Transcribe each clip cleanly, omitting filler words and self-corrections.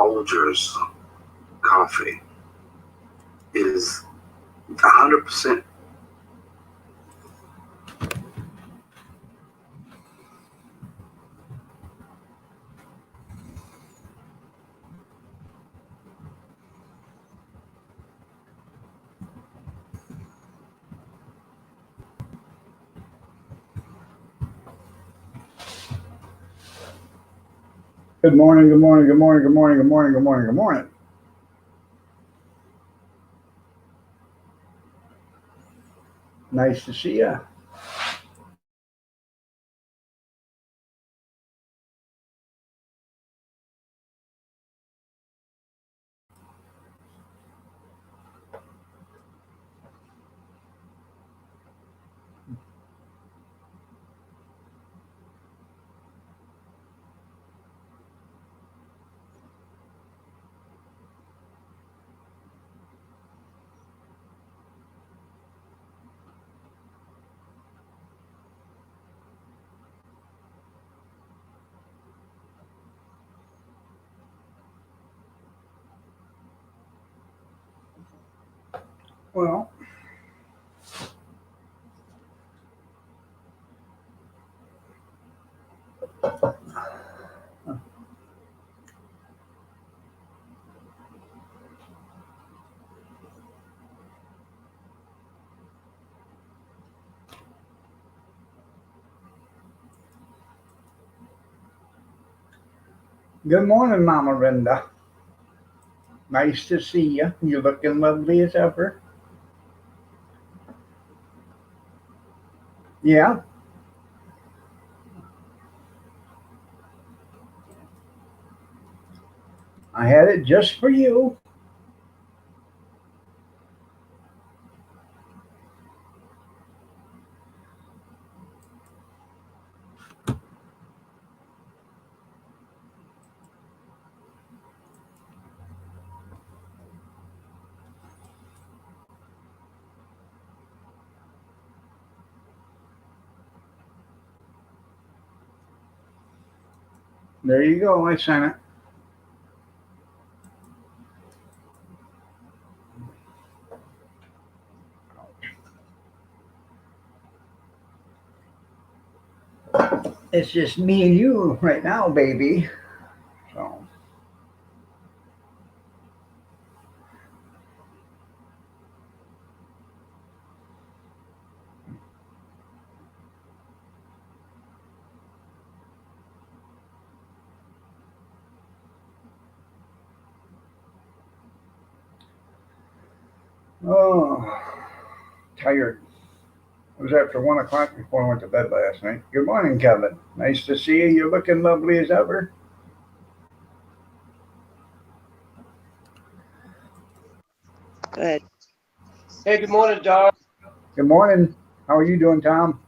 Folgers coffee is 100%. Good morning, good morning, good morning, good morning, good morning, good morning, good morning. Nice to see you. Well, good morning, Mama Linda. Nice to see you. You're looking lovely as ever. Yeah, I had it just for you. There you go. I sent it. It's just me and you right now, baby. So, oh, tired. It was after 1 o'clock before I went to bed last night. Good morning, Kevin. Nice to see you. You're looking lovely as ever. Go ahead. Hey, good morning, Don. Good morning. How are you doing, Tom?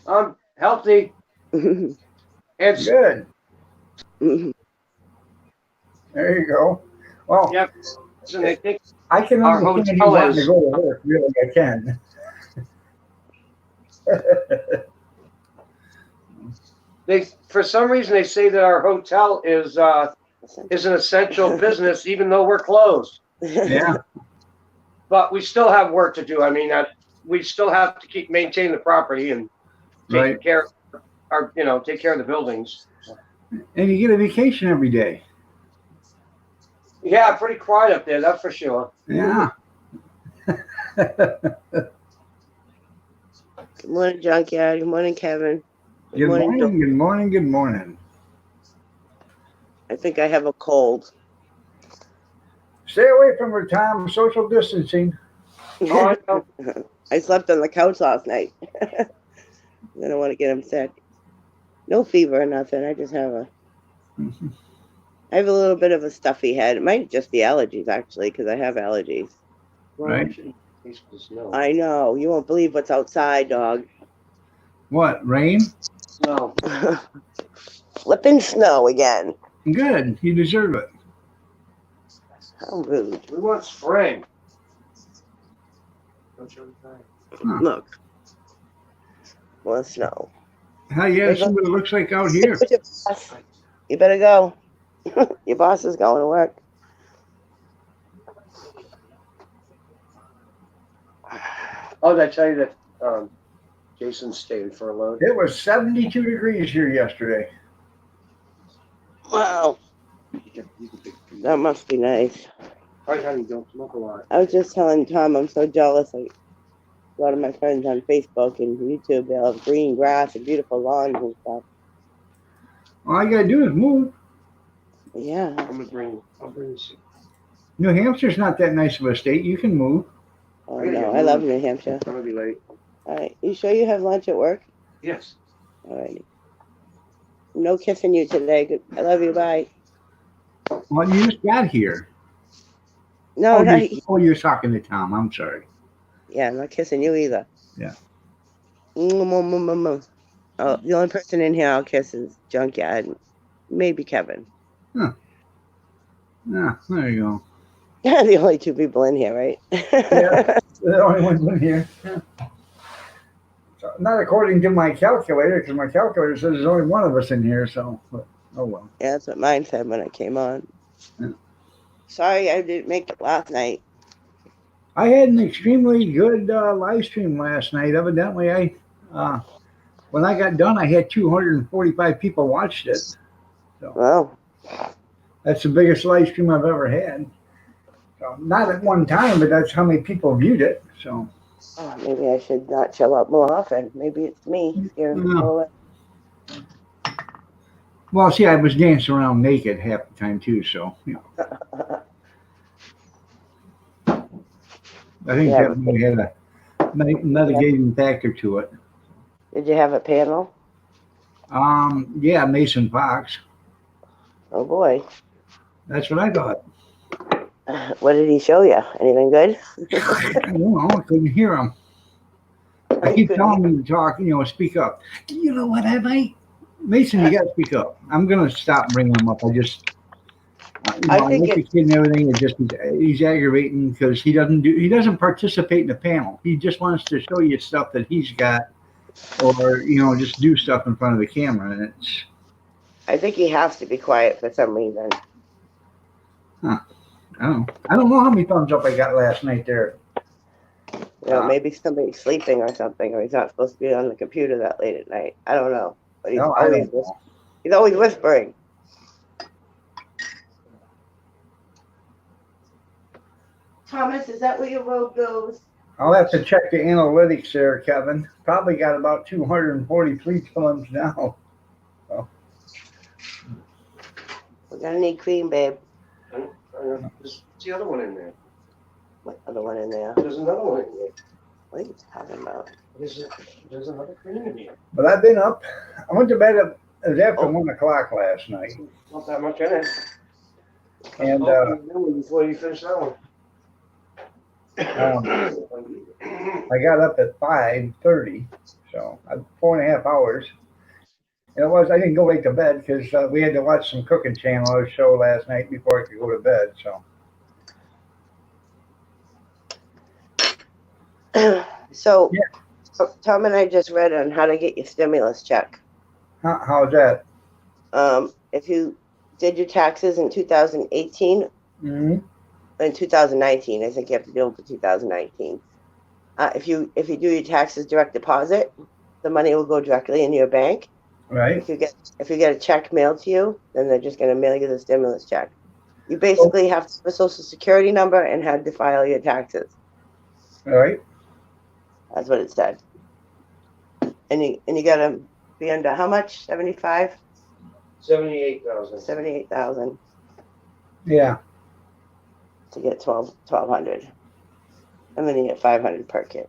I'm healthy and Good. There you go. Well, yeah, and they think I can our understand you hotel wanting to is go to work. Really, I can. they for some reason they say that our hotel is an essential business even though we're closed. Yeah, But we still have work to do. I mean, we still have to keep maintain the property and right. take care of take care of the buildings. And you get a vacation every day. Yeah, pretty quiet up there, that's for sure. Yeah. Good morning, Junkyard. Good morning, Kevin. Good morning, good morning, good morning. I think I have a cold. Stay away from her, Tom. Social distancing. Oh, I know. I slept on the couch last night. I don't want to get him sick. No fever or nothing. I just have I have a little bit of a stuffy head. It might just be allergies, actually, because I have allergies. Well, Right. I shouldn't taste the snow. I know. You won't believe what's outside, dog. What, rain? Snow. Flipping snow again. Good. You deserve it. How rude. We want spring. Don't you think? Huh. Look. More snow. Hell yeah, see what it looks like out here. You better go. Your boss is going to work. Oh, did I tell you that Jason stayed furloughed? It was 72 degrees here yesterday. Wow, that must be nice. All right, honey, don't smoke a lot. I was just telling Tom I'm so jealous. Like a lot of my friends on Facebook and YouTube, they have green grass and beautiful lawns and stuff. All you gotta do is move. Yeah. I'll bring this. New Hampshire's not that nice of a state. You can move. Oh no, I love New Hampshire. I'm gonna be late. All right, you sure you have lunch at work? Yes. All righty. No kissing you today. Good. I love you. Bye. Well, you just got here. No, no. You're talking to Tom. I'm sorry. Yeah, I'm not kissing you either. Yeah. Oh, the only person in here I'll kiss is Junkyard. Maybe Kevin. Yeah, there you go. The only two people in here, right? Yeah, the only ones in here. Yeah. So, not according to my calculator, because my calculator says there's only one of us in here. So, but, oh well. Yeah, that's what mine said when I came on. Yeah. Sorry I didn't make it last night. I had an extremely good live stream last night. Evidently, when I got done, I had 245 people watched it. So Well, that's the biggest live stream I've ever had. So, not at one time, but that's how many people viewed it. So maybe I should not show up more often. Maybe it's me. No. Well, see, I was dancing around naked half the time too. So you know, I think Yeah. that really had a mitigating factor to it. Did you have a panel? Yeah, Mason Fox. Oh boy. That's what I thought. What did he show you? Anything good? I don't know. I couldn't hear him. I keep telling him to talk, speak up. You know what, Mason, you got to speak up. I'm going to stop bringing him up. I just, I I think like the kid and everything. It just, he's aggravating because he doesn't participate in the panel. He just wants to show you stuff that he's got or, just do stuff in front of the camera. And it's, I think he has to be quiet for some reason. I don't know how many thumbs up I got last night there. Maybe somebody's sleeping or something, or he's not supposed to be on the computer that late at night. I don't know. But No, I don't know. He's always whispering. Thomas, is that where your road goes? I'll have to check the analytics there, Kevin. Probably got about 243 thumbs now. We're gonna need cream, babe. There's the other one in there. What other one in there? There's another one in there. What are you talking about? There's another cream in here. But I've been up. I went to bed it was after 1 o'clock last night. Not that much in it. And Before you finish that one. I got up at 5:30, so 4.5 hours. And I didn't go right to bed because we had to watch some cooking channel show last night before I could go to bed. So So, Yeah. Tom and I just read on how to get your stimulus check. how's that? If you did your taxes in 2018, Mm-hmm. in 2019, I think you have to do them for 2019. If you do your taxes direct deposit, the money will go directly into your bank. Right. If you get a check mailed to you, then they're just going to mail you the stimulus check. You basically have to have a social security number and have to file your taxes. All right. That's what it said. And you got to be under how much? 75? 78,000. 78,000 Yeah. to get 1,200. And then you get 500 per kid.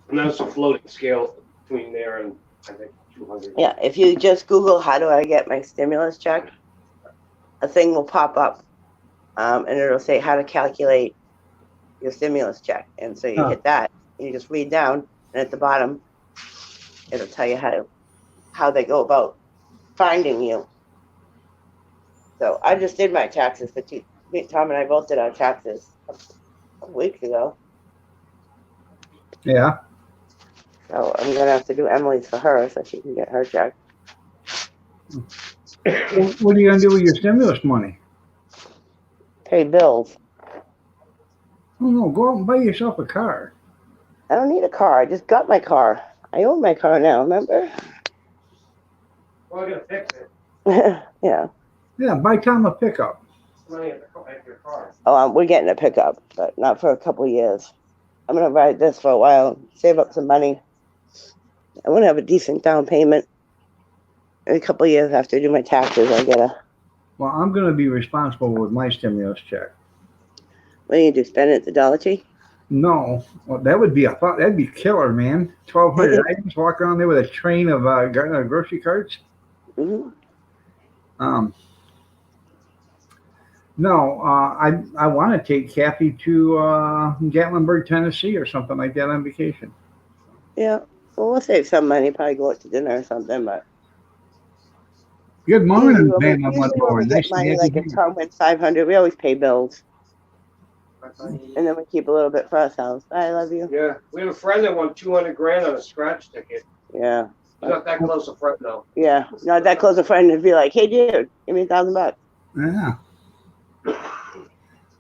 And that's a floating scale between there and I think 200. Yeah, if you just Google how do I get my stimulus check, a thing will pop up, and it'll say how to calculate your stimulus check. And so you hit that, and you just read down, and at the bottom, it'll tell you how they go about finding you. So I just did my taxes for Tom and I both did our taxes a couple weeks ago. Yeah. So I'm gonna have to do Emily's for her so she can get her check. What are you gonna do with your stimulus money? pay bills. Oh no, go out and buy yourself a car. I don't need a car. I just got my car. I own my car now, remember? Well, I gotta fix it. Yeah. Yeah, buy Tom a pickup. Money at your car. Oh, we're getting a pickup, but not for a couple of years. I'm gonna ride this for a while, save up some money. I want to have a decent down payment. In a couple of years after I do my taxes, I'll get a. Well, I'm going to be responsible with my stimulus check. What do you do? Spend it at the Dollar Tree? No, well, that would be that'd be killer, man. 1,200 items, walk around there with a train of grocery carts. Mm-hmm. No, I want to take Kathy to Gatlinburg, Tennessee, or something like that on vacation. Yeah. Well, we'll save some money. Probably go out to dinner or something. But Good morning, Ben. usually when we get money, like if Tom wins 500, we always pay bills, and then we keep a little bit for ourselves. I love you. Yeah, we have a friend that won 200 grand on a scratch ticket. Yeah. He's not that close a friend though. Yeah. Not that close a friend to be like, hey, dude, give me $1,000. Yeah.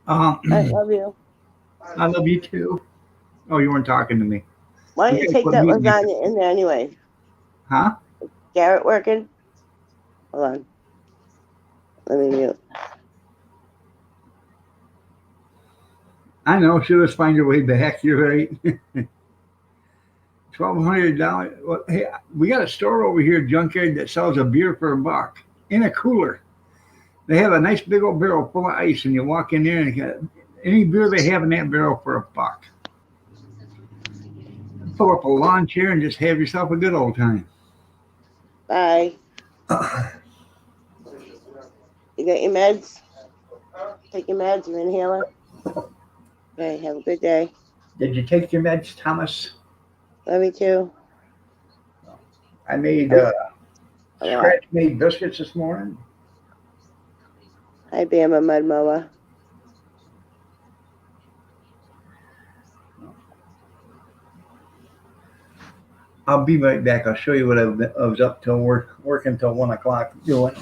I love you. I love you too. Oh, you weren't talking to me. Why don't you take that lasagna in there anyway? Huh? Garrett working? Hold on. Let me mute. I know. She'll just find her way back. You're right. $1,200. Well, hey, we got a store over here, Junkyard, that sells a beer for $1 in a cooler. They have a nice big old barrel full of ice, and you walk in there and you got any beer they have in that barrel for $1. Pull up a lawn chair and just have yourself a good old time. Bye. You got your meds? Take your meds, your inhaler? Okay, have a good day. Did you take your meds, Thomas? Love you too. I made scratch-made biscuits this morning. Hi, Bama Mud Mower. I'll be right back. I'll show you what I was up till working till 1 o'clock doing.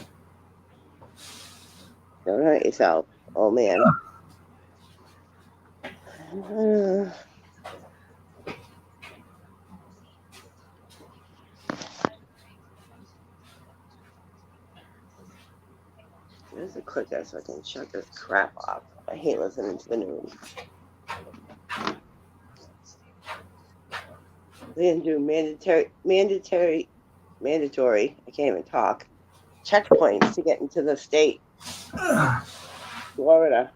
Don't hurt yourself. Oh, man. Where's the clicker so I can shut this crap off? I hate listening to the news. They didn't do mandatory, I can't even talk, checkpoints to get into the state. Florida.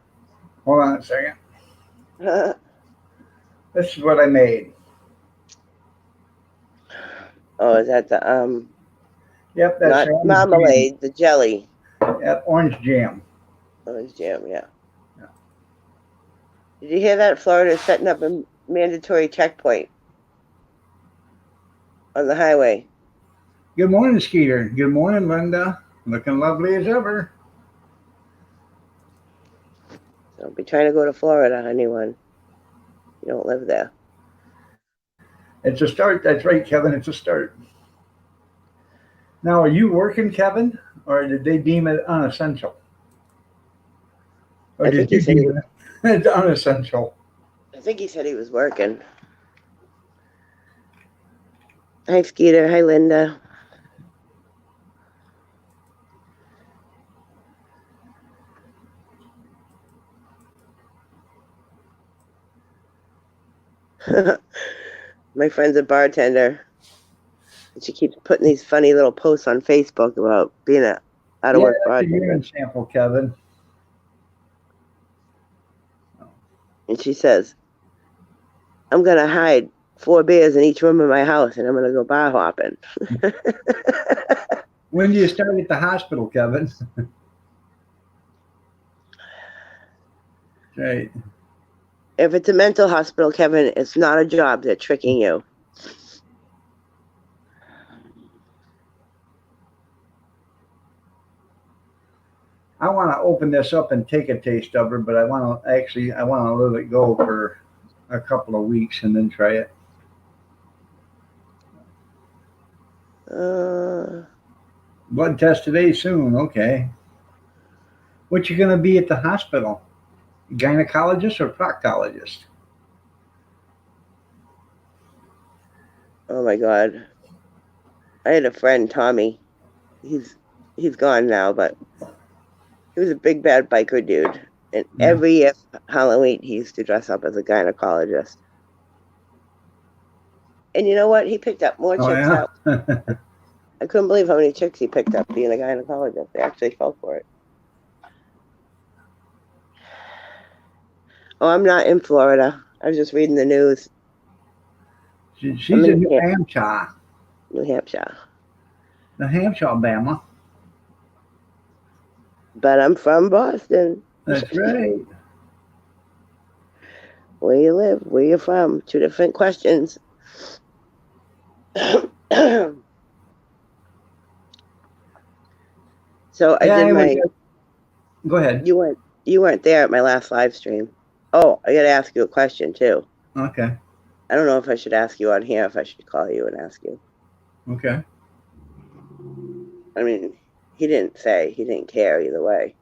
Hold on a second. This is what I made. Oh, is that the, Yep, that's not marmalade, the jelly. Yep, orange jam. Orange jam, yeah. Did you hear that? Florida is setting up a mandatory checkpoint on the highway. Good morning, Skeeter. Good morning, Linda. Looking lovely as ever. Don't be trying to go to Florida, anyone. You don't live there. It's a start. That's right, Kevin. It's a start. Now, are you working, Kevin, or did they deem it unessential? Or did you deem it unessential? I think he said he was working. Hi, Skeeter. Hi, Linda. My friend's a bartender. And she keeps putting these funny little posts on Facebook about being a out-of-work bartender. Urine sample, Kevin. And she says, I'm going to hide 4 beers in each room of my house, and I'm going to go bar hopping. When do you start at the hospital, Kevin? Right. If it's a mental hospital, Kevin, it's not a job. They're tricking you. I want to open this up and take a taste of her, but I want to let it go for a couple of weeks and then try it. Uh, Blood test today soon. Okay. What you gonna be at the hospital? Gynecologist or proctologist? Oh my God. I had a friend, Tommy. He's gone now, but he was a big bad biker dude. And Yeah. every year for Halloween he used to dress up as a gynecologist. And you know what? He picked up more Oh, chicks yeah? out. I couldn't believe how many chicks he picked up being a gynecologist. They actually fell for it. Oh, I'm not in Florida. I was just reading the news. She's I'm in in New Hampshire. New Hampshire. New Hampshire, Alabama. But I'm from Boston. That's right. Where you live, where you from. 2 different questions. So I Yeah, did my. Go ahead. You weren't there at my last live stream. Oh, I gotta ask you a question too. Okay. I don't know if I should ask you on here, if I should call you and ask you. Okay. I mean, he didn't say, he didn't care either way.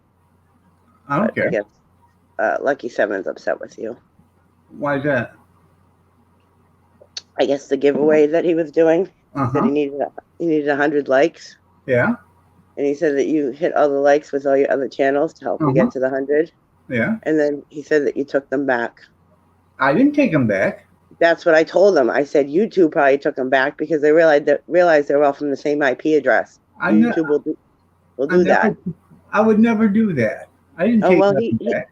I don't But care. I guess Lucky Seven's upset with you. Why is that? I guess the giveaway that he was doing, that Uh-huh. he needed 100 likes. Yeah. And he said that you hit all the likes with all your other channels to help you get to the 100. Yeah. And then he said that you took them back. I didn't take them back. That's what I told him. I said YouTube probably took them back because they realized they're all from the same IP address. YouTube will do that. I would never do that. I didn't take nothing back.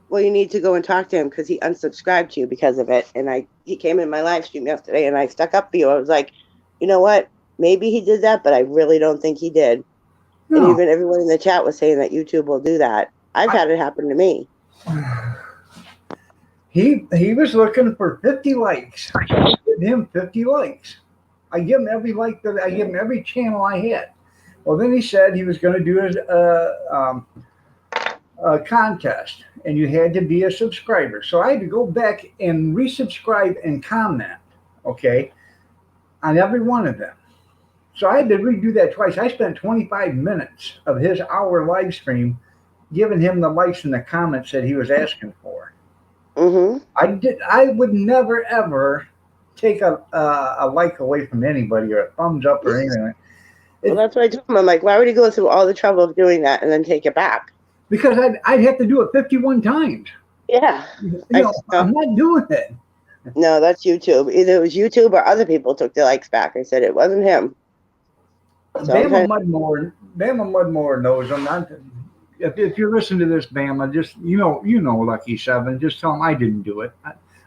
Well, you need to go and talk to him because he unsubscribed to you because of it. And he came in my live stream yesterday and I stuck up for you. I was like, you know what? Maybe he did that, but I really don't think he did. No. And even everyone in the chat was saying that YouTube will do that. I've had it happen to me. He was looking for 50 likes. I give him 50 likes. I give him every like that I give him every channel I had. Well, then he said he was going to do a contest, and you had to be a subscriber. So I had to go back and resubscribe and comment, okay, on every one of them. So I had to redo that twice. I spent 25 minutes of his hour live stream giving him the likes and the comments that he was asking for. Mm-hmm. I would never ever take a like away from anybody or a thumbs up or anything. Well, that's what I told him. I'm like, why would he go through all the trouble of doing that and then take it back? Because I'd have to do it 51 times. Yeah. I'm not doing it. No, that's YouTube. Either it was YouTube or other people took the likes back. I said it wasn't him. So Bama Mudmore knows I'm not. If you're listening to this, Bama, just you know, Lucky Seven. Just tell him I didn't do it.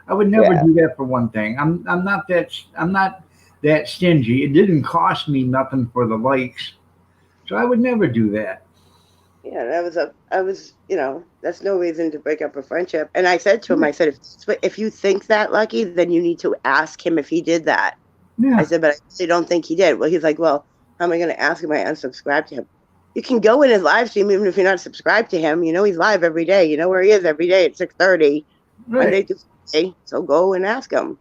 I would never do that for one thing. I'm not that stingy. It didn't cost me nothing for the likes, so I would never do that. Yeah, I was, that's no reason to break up a friendship. And I said to him, I said, if you think that, Lucky, then you need to ask him if he did that. Yeah. I said, but I really don't think he did. Well, he's like, well, how am I going to ask him? I unsubscribed to him. You can go in his live stream even if you're not subscribed to him. You know he's live every day. You know where he is every day at 6:30, Monday to Friday. So go and ask him.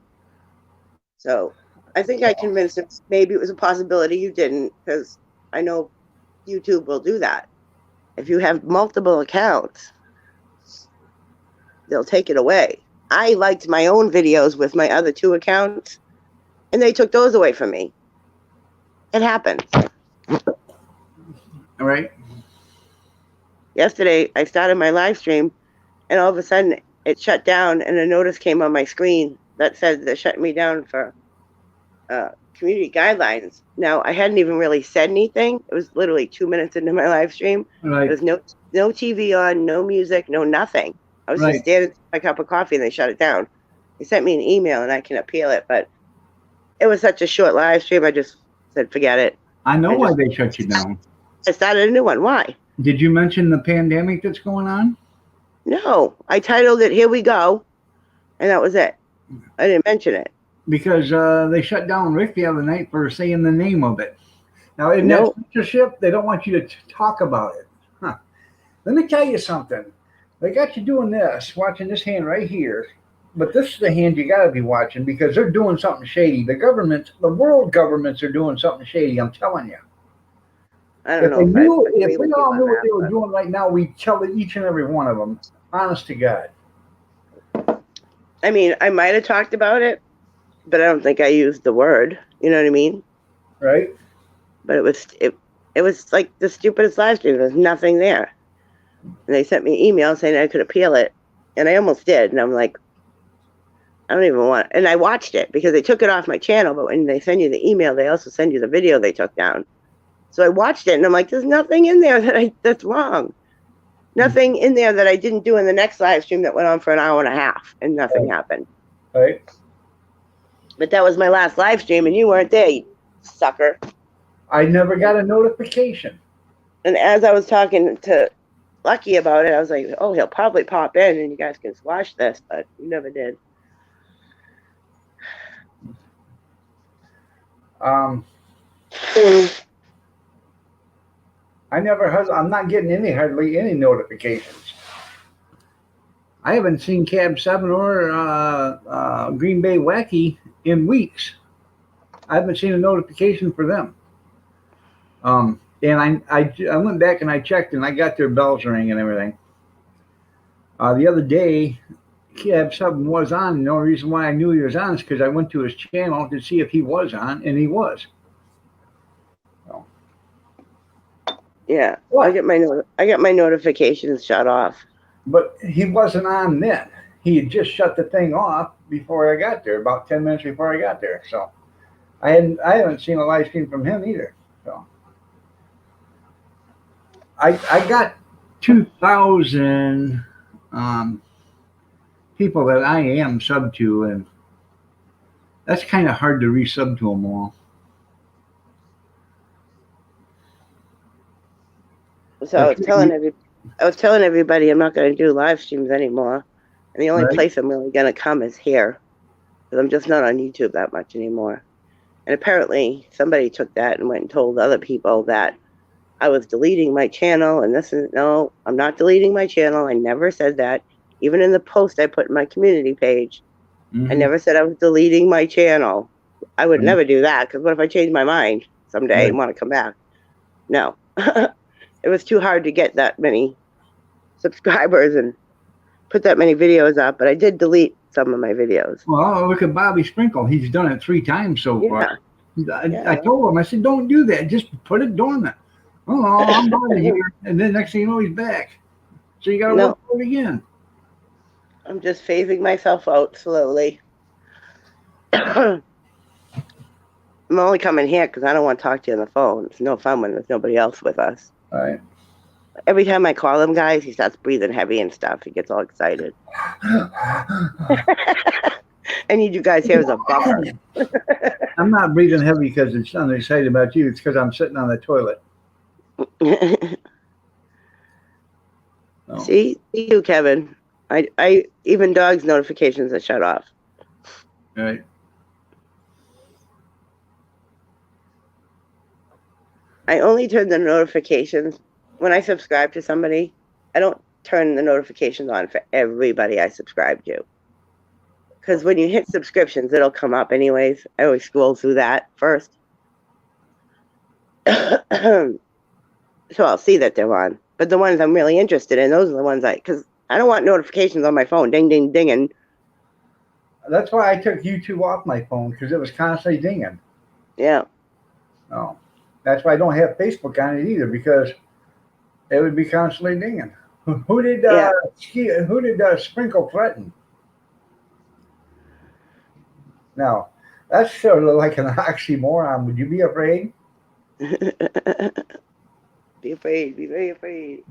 So I think I convinced him maybe it was a possibility you didn't, because I know YouTube will do that. If you have multiple accounts, they'll take it away. I liked my own videos with my other 2 accounts, and they took those away from me. It happened. All right. Yesterday, I started my live stream, and all of a sudden, it shut down, and a notice came on my screen that said they're shutting me down for community guidelines. Now, I hadn't even really said anything. It was literally 2 minutes into my live stream. Right. There's no TV on, no music, no nothing. I was just standing with my cup of coffee, and they shut it down. They sent me an email, and I can appeal it, but it was such a short live stream, I just said, forget it. I know why they shut you down. I started a new one. Why? Did you mention the pandemic that's going on? No. I titled it, Here We Go, and that was it. I didn't mention it. Because they shut down Rick the other night for saying the name of it. Now, in that censorship, they don't want you to talk about it. Huh. Let me tell you something. They got you doing this, watching this hand right here. But this is the hand you got to be watching because they're doing something shady. The world governments are doing something shady, I'm telling you. I don't know. If we all knew what they were doing right now, we'd tell each and every one of them. Honest to God. I mean, I might have talked about it, but I don't think I used the word. You know what I mean? Right? But it was like the stupidest live stream. There's nothing there. And they sent me an email saying I could appeal it, and I almost did. And I'm like, I don't even want. And I watched it because they took it off my channel. But when they send you the email, they also send you the video they took down. So I watched it, and I'm like, there's nothing in there that's wrong. Nothing in there that I didn't do in the next live stream that went on for an hour and a half, and nothing happened. Right? But that was my last live stream, and you weren't there, you sucker. I never got a notification. And as I was talking to Lucky about it, I was like, oh, he'll probably pop in, and you guys can watch this, but you never did. I'm not getting hardly any notifications. I haven't seen Cab 7 or Green Bay Wacky in weeks. I haven't seen a notification for them. And I went back and I checked, and I got their bells ring and everything. The other day, Cab 7 was on. And the only reason why I knew he was on is because I went to his channel to see if he was on, and he was. So. Yeah, What? I get my notifications shut off. But he wasn't on then. He had just shut the thing off before I got there, about 10 minutes before I got there. So I haven't seen a live stream from him either. So I got 2,000 people that I am sub to, and that's kind of hard to resub to them all. So I was telling everybody I'm not going to do live streams anymore, and the only place I'm really going to come is here, because I'm just not on YouTube that much anymore. And apparently somebody took that and went and told other people that I was deleting my channel, and no, I'm not deleting my channel. I never said that. Even in the post I put in my community page, I never said I was deleting my channel. I would never do that, because what if I change my mind someday and want to come back? No. It was too hard to get that many subscribers and put that many videos up, but I did delete some of my videos. Well, look at Bobby Sprinkle. He's done it 3 times so far. I told him, I said, don't do that. Just put it dormant. Oh, I'm out of here. And then next thing you know, he's back. So you got to work for it again. I'm just phasing myself out slowly. I'm only coming here because I don't want to talk to you on the phone. It's no fun when there's nobody else with us. All right. Every time I call him, guys, he starts breathing heavy and stuff. He gets all excited. I need you guys here as a buffer. I'm not breathing heavy because I'm excited about you. It's because I'm sitting on the toilet. See you, Kevin. I even dogs' notifications are shut off. All right. I only turn the notifications when I subscribe to somebody. I don't turn the notifications on for everybody I subscribe to. Because when you hit subscriptions, it'll come up anyways. I always scroll through that first. So I'll see that they're on. But the ones I'm really interested in, those are the ones because I don't want notifications on my phone. Ding, ding, dinging. That's why I took YouTube off my phone, because it was constantly dinging. Yeah. Oh. That's why I don't have Facebook on it either, because it would be constantly dinging. Who did Sprinkle threaten? Now, that's sort of like an oxymoron. Would you be afraid? Be afraid. Be very afraid.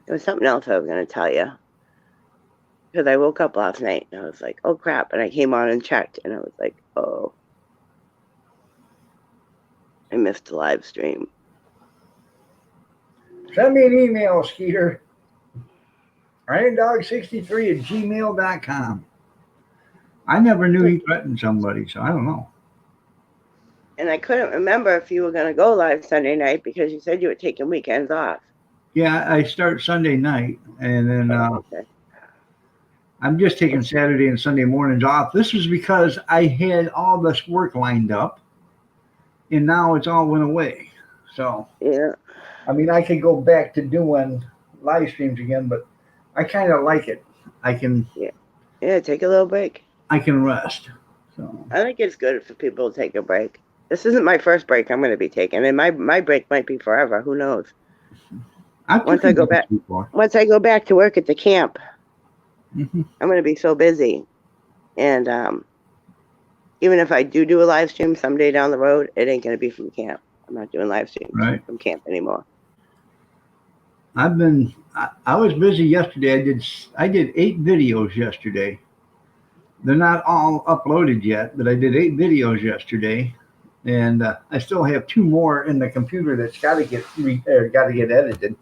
There was something else I was going to tell you. Because I woke up last night and I was like, oh crap. And I came on and checked and I was like, oh. I missed the live stream. Send me an email, Skeeter. IronDog63@gmail.com. I never knew he threatened somebody, so I don't know. And I couldn't remember if you were going to go live Sunday night because you said you were taking weekends off. Yeah, I start Sunday night, and then Okay. I'm just taking Saturday and Sunday mornings off. This was because I had all this work lined up, and now it's all went away. So, Yeah. I mean, I could go back to doing live streams again, but I kind of like it. I can Yeah, take a little break. rest. So I think it's good for people to take a break. This isn't my first break I'm going to be taking, and my break might be forever. Who knows? Once I go back to work at the camp, Mhm. I'm going to be so busy. And even if I do a live stream someday down the road, it ain't going to be from camp. I'm not doing live streams from camp anymore. I was busy yesterday. I did 8 videos yesterday. They're not all uploaded yet, but I did 8 videos yesterday, and I still have 2 more in the computer that's got to get edited.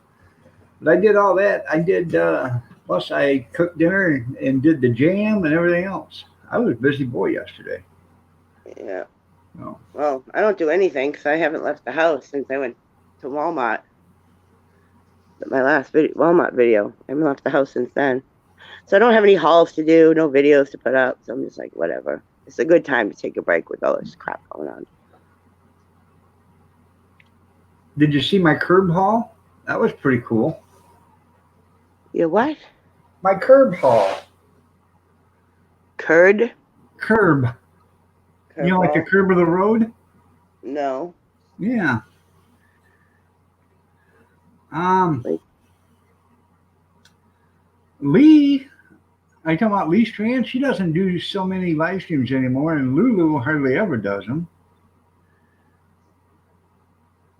But I did all that. I did plus I cooked dinner and did the jam and everything else. I was a busy boy yesterday. Yeah. Oh. Well, I don't do anything because I haven't left the house since I went to Walmart. My last Walmart video. I haven't left the house since then. So I don't have any hauls to do, no videos to put up. So I'm just like, whatever. It's a good time to take a break with all this crap going on. Did you see my curb haul? That was pretty cool. You what? My curb haul. Curb? You know, like the curb of the road? No. Yeah. Lee, I talking about Lee Strand. She doesn't do so many live streams anymore, and Lulu hardly ever does them.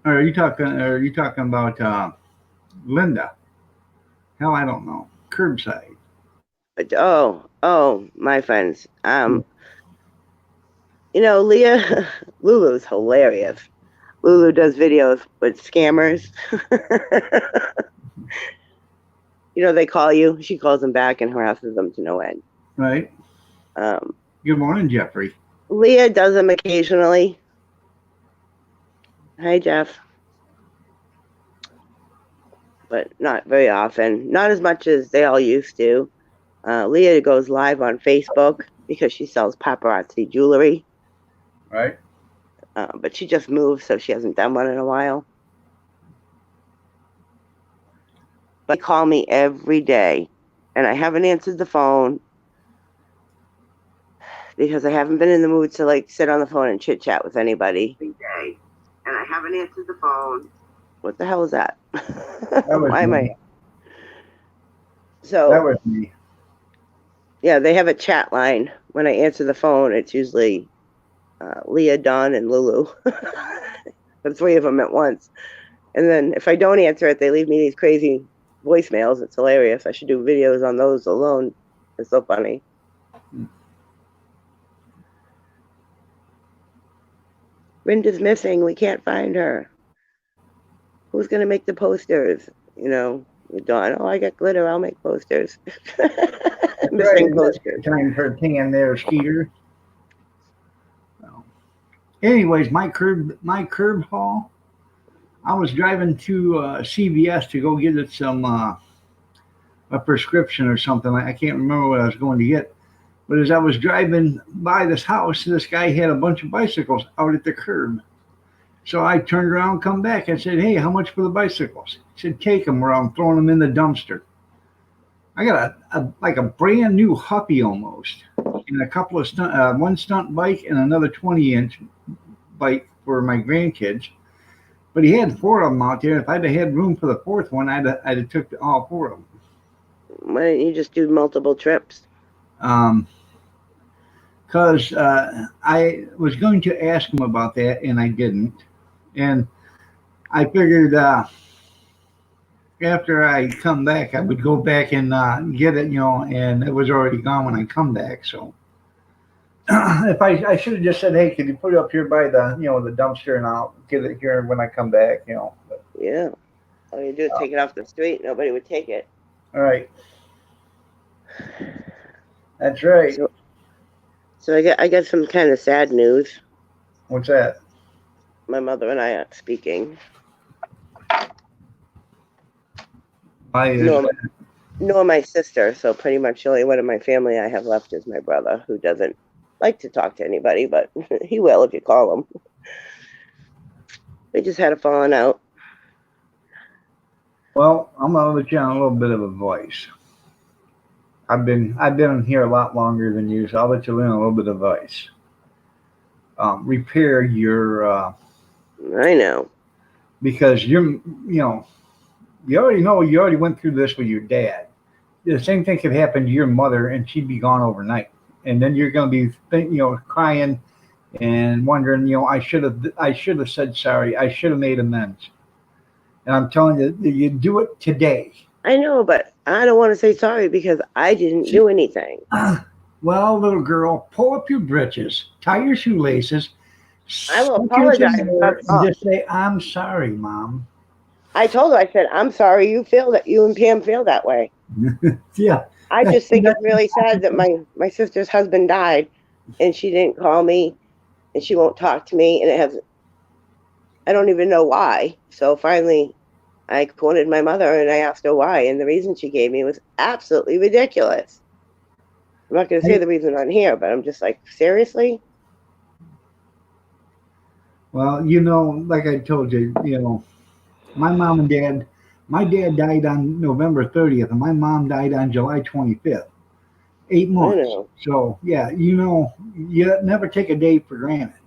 Or are you talking about Linda? Hell, I don't know. Curbside. Oh, my friends. You know, Lulu's hilarious. Lulu does videos with scammers. You know, they call you. She calls them back and harasses them to no end. Right. Good morning, Jeffrey. Leah does them occasionally. Hi, Jeff. But not very often. Not as much as they all used to. Leah goes live on Facebook because she sells paparazzi jewelry. Right. But she just moved, so she hasn't done one in a while. But they call me every day, and I haven't answered the phone because I haven't been in the mood to like sit on the phone and chit chat with anybody. Every day, and I haven't answered the phone. What the hell is that? Why am I? So that was me. Yeah, they have a chat line. When I answer the phone, it's usually Leah, Dawn, and Lulu. The 3 of them at once. And then if I don't answer it, they leave me these crazy voicemails. It's hilarious. I should do videos on those alone. It's so funny. Rinda's missing. We can't find her. Who's going to make the posters? You know, Dawn, I got glitter. I'll make posters. Missing posters. Time for tan there, Skeeter. Anyways, my curb haul. I was driving to CVS to go get it some a prescription or something. I can't remember what I was going to get. But as I was driving by this house, this guy had a bunch of bicycles out at the curb. So I turned around, come back. I said, "Hey, how much for the bicycles?" He said, "Take them, or I'm throwing them in the dumpster." I got a brand new Huppy almost, and a couple of one stunt bike and another 20-inch bike for my grandkids. But he had 4 of them out there. If I'd have had room for the 4th one, I'd have took all 4 of them. Why didn't you just do multiple trips? Because I was going to ask him about that, and I didn't. And I figured after I come back, I would go back and get it, and it was already gone when I come back. So if I should have just said, "Hey, could you put it up here by the, the dumpster, and I'll get it here when I come back," But, yeah. All you do is take it off the street. Nobody would take it. All right. That's right. So I got some kind of sad news. What's that? My mother and I aren't speaking. Nor my sister. So pretty much the only one of my family I have left is my brother, who doesn't like to talk to anybody, but he will if you call him. We just had a falling out. Well, I'm gonna let you on a little bit of a voice. I've been here a lot longer than you, so I'll let you in a little bit of voice. Repair your I know. because you already know you already went through this with your dad. The same thing could happen to your mother, and she'd be gone overnight. And then you're gonna be crying and wondering, I should have said sorry. I should have made amends. And I'm telling you, you do it today. I know, but I don't want to say sorry because I didn't do anything. Well, little girl, pull up your britches, tie your shoelaces, I will look into apologize. the mirror, and just say, "I'm sorry, Mom." I told her, I said, I'm sorry you feel that you and Pam feel that way. Yeah. I just think it's really sad that my sister's husband died and she didn't call me and she won't talk to me and I don't even know why. So finally I quoted my mother and I asked her why, and the reason she gave me was absolutely ridiculous. I'm not going to say the reason on here, but I'm just like, seriously? Well, like I told you, my mom and dad, my dad died on November 30th, and my mom died on July 25th. 8 months. I know. So, yeah, you never take a day for granted.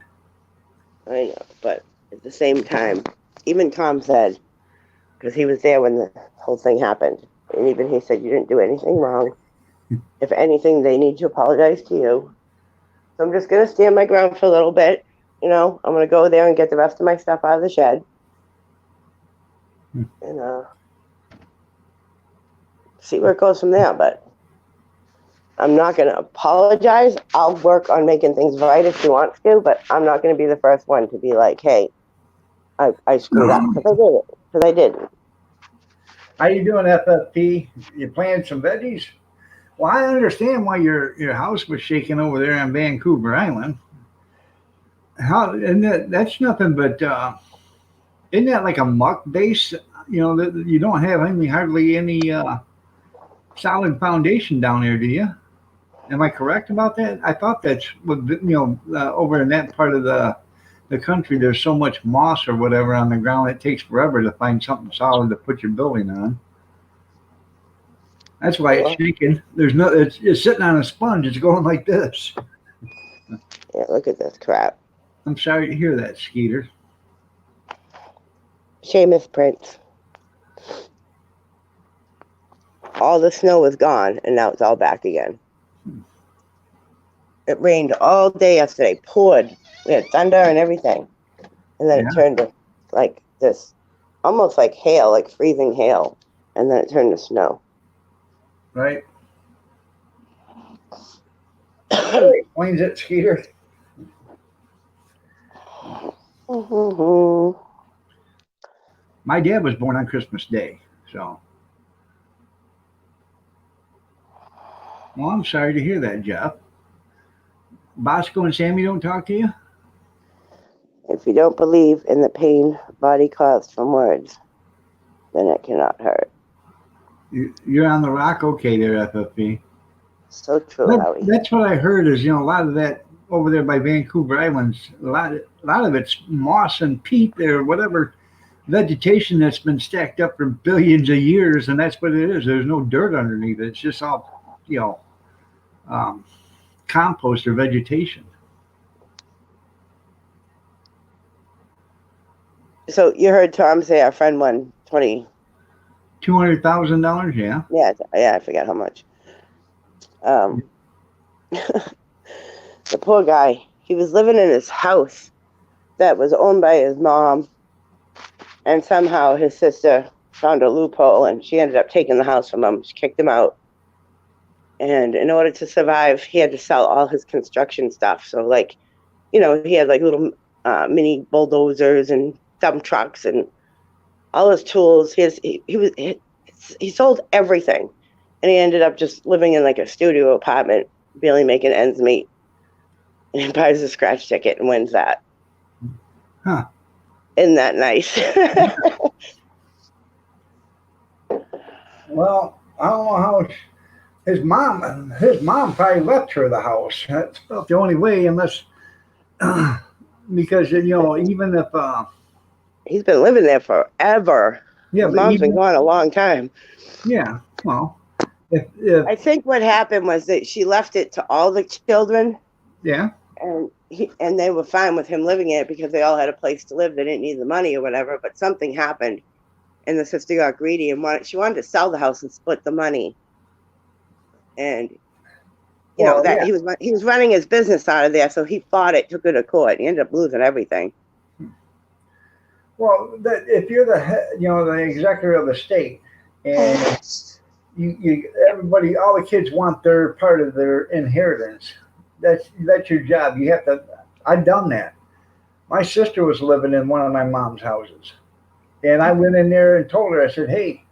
I know, but at the same time, even Tom said, because he was there when the whole thing happened, and even he said, you didn't do anything wrong. If anything, they need to apologize to you. So I'm just going to stand my ground for a little bit. I'm going to go there and get the rest of my stuff out of the shed. And see where it goes from there. But I'm not going to apologize. I'll work on making things right if she wants to, but I'm not going to be the first one to be like, hey, I screwed up. Because I didn't. How you doing, FFP? You planting some veggies? Well, I understand why your house was shaking over there on Vancouver Island. That's nothing but isn't that like a muck base? You don't have hardly any solid foundation down there, do you? Am I correct about that? I thought that's what over in that part of the country. There's so much moss or whatever on the ground. It takes forever to find something solid to put your building on. That's why it's shaking. It's sitting on a sponge. It's going like this. Yeah, look at this crap. I'm sorry to hear that, Skeeter. Seamus Prince. All the snow was gone, and now it's all back again. It rained all day yesterday, poured. We had thunder and everything. And then it turned to like this, almost like hail, like freezing hail. And then it turned to snow. Right. Explains it, Skeeter. Mm-hmm. My dad was born on Christmas Day, so. Well, I'm sorry to hear that, Jeff. Bosco and Sammy don't talk to you? If you don't believe in the pain body caused from words, then it cannot hurt. You're on the rock, okay, there, FFP. So true, Howie. That's what I heard. Is a lot of that over there by Vancouver Islands. A lot of it's moss and peat there, whatever vegetation that's been stacked up for billions of years, and that's what it is. There's no dirt underneath it. It's just all, compost or vegetation. So you heard Tom say our friend won $200,000, yeah. Yeah, I forgot how much. The poor guy, he was living in his house that was owned by his mom, and somehow his sister found a loophole and she ended up taking the house from him. She kicked him out. And in order to survive, he had to sell all his construction stuff. So he had like little mini bulldozers and dump trucks and all his tools. He sold everything, and he ended up just living in like a studio apartment, barely making ends meet. And he buys a scratch ticket and wins that. Huh. Isn't that nice? Well, I don't know how his mom probably left her the house. That's about the only way, unless because even if he's been living there forever. Yeah, His but mom's been even, gone a long time. yeah, well, if I think what happened was that she left it to all the children, yeah, and they were fine with him living in it because they all had a place to live. They didn't need the money or whatever. But something happened, and the sister got greedy and she wanted to sell the house and split the money. And you know well, that yeah. he was running his business out of there, so he fought it, took it to court. He ended up losing everything. Well, if you're the executor of the state, and everybody, all the kids want their part of their inheritance. That's your job. You have to. I've done that. My sister was living in one of my mom's houses, and I went in there and told her. I said, "Hey,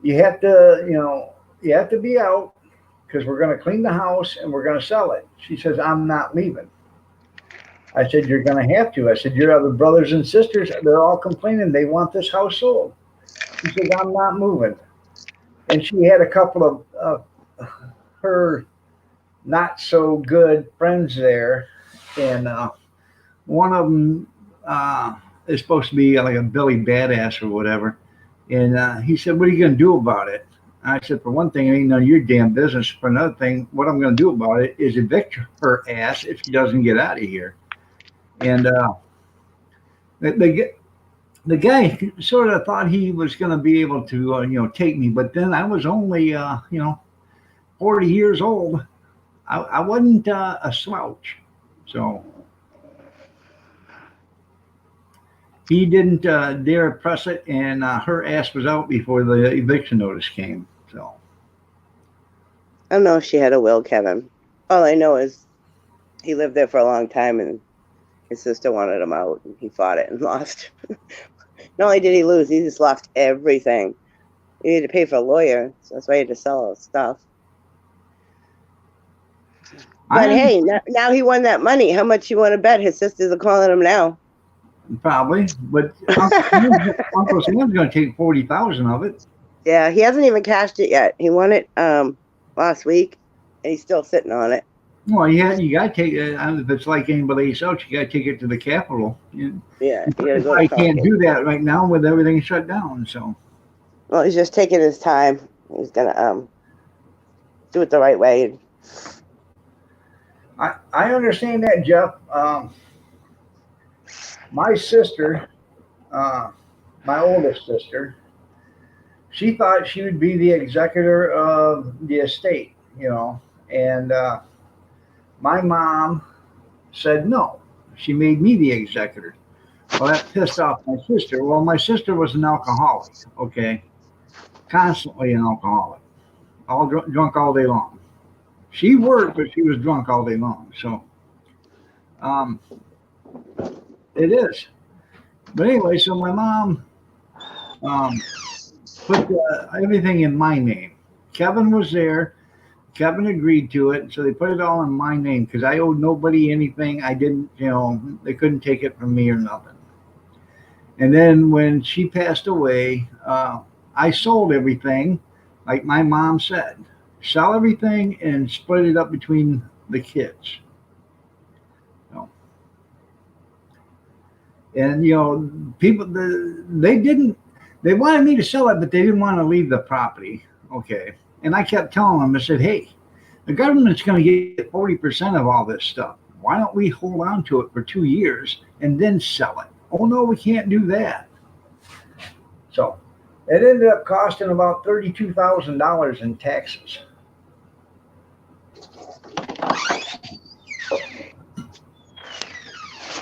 you have to, you have to be out because we're going to clean the house and we're going to sell it." She says, "I'm not leaving." I said, "You're going to have to." I said, "Your other brothers and sisters, they're all complaining. They want this house sold." She said, "I'm not moving." And she had a couple of her not so good friends there. And one of them is supposed to be like a Billy Badass or whatever. And he said, "What are you going to do about it?" I said, "For one thing, it ain't none of your damn business. For another thing, what I'm going to do about it is evict her ass if she doesn't get out of here." And the guy sort of thought he was going to be able to, take me, but then I was only, 40 years old. I wasn't a slouch, so he didn't dare press it, and her ass was out before the eviction notice came. So I don't know if she had a will, Kevin. All I know is he lived there for a long time, and his sister wanted him out, and he fought it and lost. Not only did he lose, he just lost everything. He had to pay for a lawyer, so that's why he had to sell all his stuff. But hey, now he won that money. How much you want to bet his sisters are calling him now? probably, but Uncle Sam's going to take 40,000 of it. Yeah, he hasn't even cashed it yet. He won it last week, and he's still sitting on it. Well, yeah, you got to take it. If it's like anybody else, you got to take it to the Capitol. Yeah, you gotta go. I can't do that right now with everything shut down. So, well, he's just taking his time. He's gonna do it the right way. I understand that, Jeff. My sister, my oldest sister, she thought she would be the executor of the estate, and my mom said no. She made me the executor. Well, that pissed off my sister. Well, my sister was an alcoholic, okay? Constantly an alcoholic, all drunk all day long. She worked, but she was drunk all day long. So, it is. But anyway, so my mom put everything in my name. Kevin was there. Kevin agreed to it, so they put it all in my name because I owed nobody anything. I didn't, they couldn't take it from me or nothing. And then when she passed away, I sold everything, like my mom said. Sell everything and split it up between the kids. So, and people they wanted me to sell it, but they didn't want to leave the property. Okay. And I kept telling them, I said, "Hey, the government's going to get 40% of all this stuff. Why don't we hold on to it for 2 years and then sell it?" "Oh, no, we can't do that." So it ended up costing about $32,000 in taxes.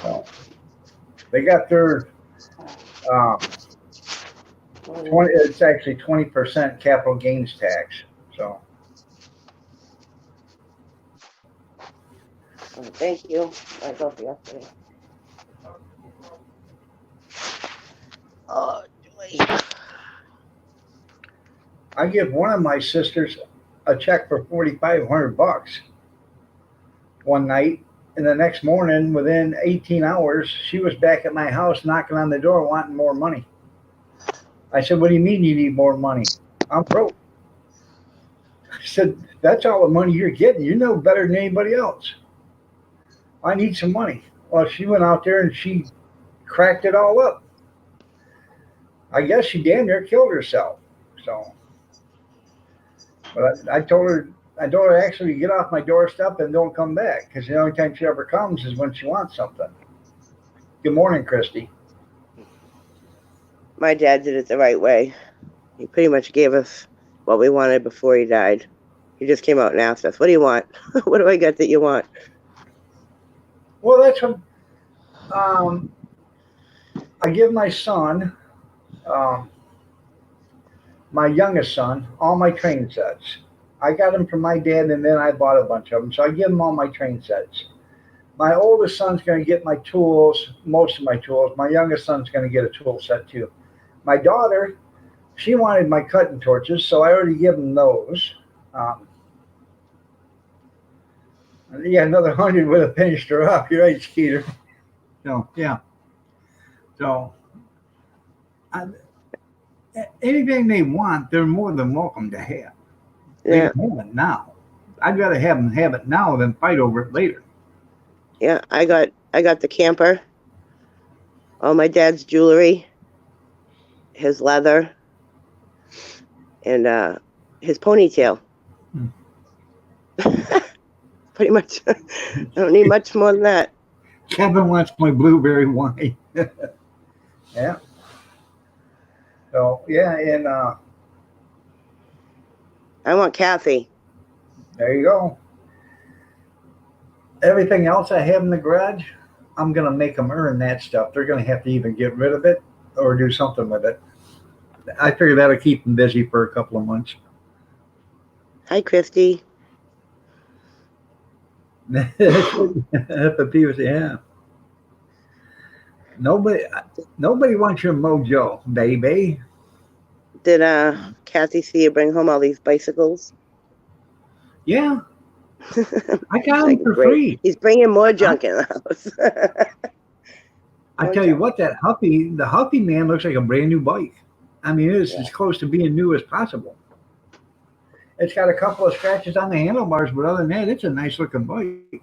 So they got their 20. It's actually 20% capital gains tax. So. Thank you. I thought yesterday. Oh, joy. I give one of my sisters a check for $4,500 one night, and the next morning, within 18 hours, she was back at my house knocking on the door wanting more money. I said, "What do you mean you need more money? I'm broke." I said, "That's all the money you're getting. You know better than anybody else. I need some money." Well, she went out there and she cracked it all up. I guess she damn near killed herself. So, but I told her actually get off my doorstep and don't come back because the only time she ever comes is when she wants something. Good morning, Christy. My dad did it the right way. He pretty much gave us what we wanted before he died. He just came out and asked us, "What do you want? What do I get that you want?" Well, that's what I give my son, um, my youngest son, all my train sets. I got them from my dad, and then I bought a bunch of them. So I give him all my train sets. My oldest son's going to get my tools, most of my tools. My youngest son's going to get a tool set too. My daughter, she wanted my cutting torches, so I already give them those. Um, yeah, another 100 would have finished her up. You're right, Skeeter. So yeah. So I, anything they want, they're more than welcome to have. They Yeah, can have it now. I'd rather have them have it now than fight over it later. yeah. I got the camper, all my dad's jewelry, his leather, and his ponytail. Hmm. Pretty much. I don't need much more than that. Kevin wants my blueberry wine. Yeah. So yeah, and I want Kathy. there you go. Everything else I have in the garage, I'm gonna make them earn that stuff. They're gonna have to either get rid of it or do something with it. I figure that'll keep them busy for a couple of months. Hi, Christy. But people say, yeah. Nobody wants your mojo, baby. Did Kathy see you bring home all these bicycles? Yeah, I got Like, them for great. free. He's bringing more junk in the house. I tell you what, the Huffy man looks like a brand new bike. I mean, it's Yeah. as close to being new as possible. It's got a couple of scratches on the handlebars, but other than that, it's a nice looking bike.